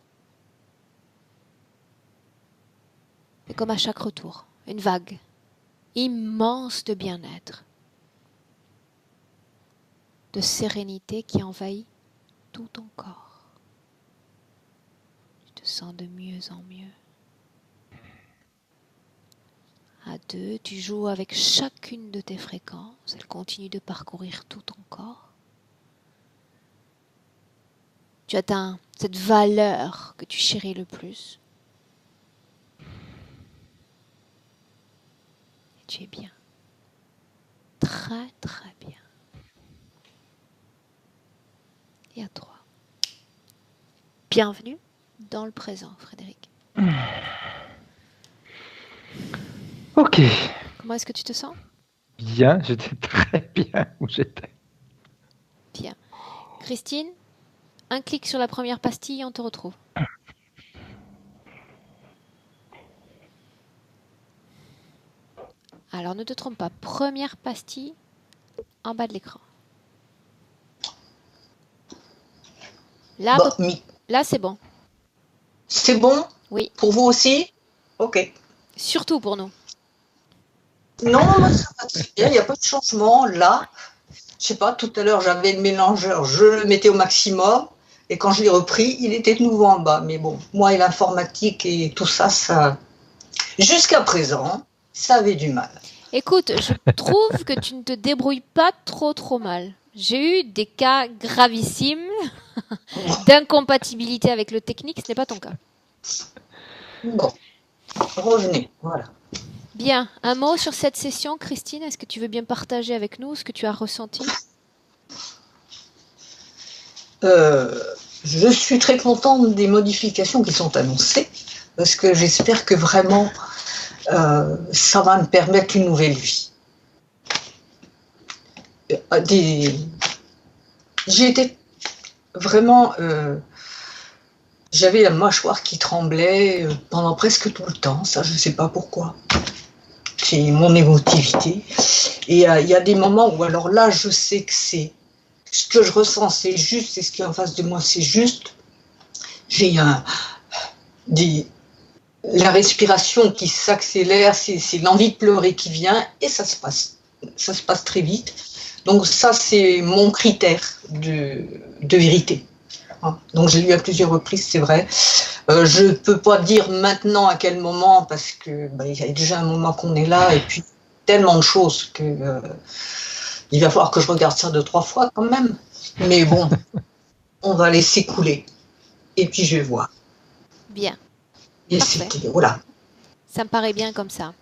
C'est comme à chaque retour, une vague immense de bien-être, de sérénité qui envahit tout ton corps. Tu te sens de mieux en mieux. À 2, tu joues avec chacune de tes fréquences. Elles continuent de parcourir tout ton corps. Tu atteins cette valeur que tu chéris le plus. Et tu es bien. Très, très bien. Et à 3. Bienvenue dans le présent, Frédéric. Ok. Comment est-ce que tu te sens? Bien, j'étais très bien où j'étais. Bien. Christine, un clic sur la première pastille et on te retrouve. Alors ne te trompe pas, première pastille en bas de l'écran. Là, là c'est bon. C'est bon? Oui. Pour vous aussi? Ok. Surtout pour nous. Non, moi ça va très bien, il n'y a pas de changement. Là, je sais pas, tout à l'heure j'avais le mélangeur, je le mettais au maximum. Et quand je l'ai repris, il était de nouveau en bas. Mais bon, moi et l'informatique et tout ça, jusqu'à présent, ça avait du mal. Écoute, je trouve que tu ne te débrouilles pas trop mal. J'ai eu des cas gravissimes d'incompatibilité avec le technique, ce n'est pas ton cas. Bon, revenez, voilà. Bien, un mot sur cette session, Christine, est-ce que tu veux bien partager avec nous ce que tu as ressenti ? Je suis très contente des modifications qui sont annoncées, parce que j'espère que vraiment ça va me permettre une nouvelle vie. J'ai été vraiment... j'avais la mâchoire qui tremblait pendant presque tout le temps, ça je ne sais pas pourquoi. C'est mon émotivité. Et il y a des moments où alors là je sais que c'est ce que je ressens c'est juste, et ce qui est en face de moi c'est juste. J'ai la respiration qui s'accélère, c'est l'envie de pleurer qui vient, et ça se passe très vite. Donc ça c'est mon critère de vérité. Donc je l'ai eu à plusieurs reprises, c'est vrai. Je ne peux pas dire maintenant à quel moment, parce que il y a déjà un moment qu'on est là, et puis tellement de choses que il va falloir que je regarde ça 2-3 fois quand même. Mais bon, on va laisser couler. Et puis je vais voir. Bien. Et voilà. Ça me paraît bien comme ça.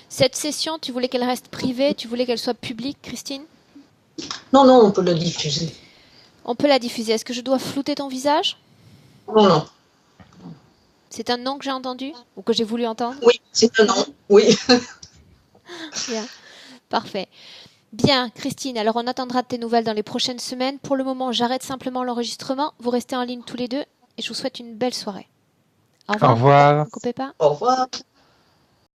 Cette session, tu voulais qu'elle reste privée, tu voulais qu'elle soit publique, Christine ? Non, on peut la diffuser. On peut la diffuser. Est-ce que je dois flouter ton visage ? Non. C'est un non que j'ai entendu ou que j'ai voulu entendre ? Oui, c'est un non, oui. Bien, parfait. Bien, Christine, alors on attendra tes nouvelles dans les prochaines semaines. Pour le moment, j'arrête simplement l'enregistrement. Vous restez en ligne tous les deux et je vous souhaite une belle soirée. Au revoir. Au revoir. Ne coupez pas. Au revoir.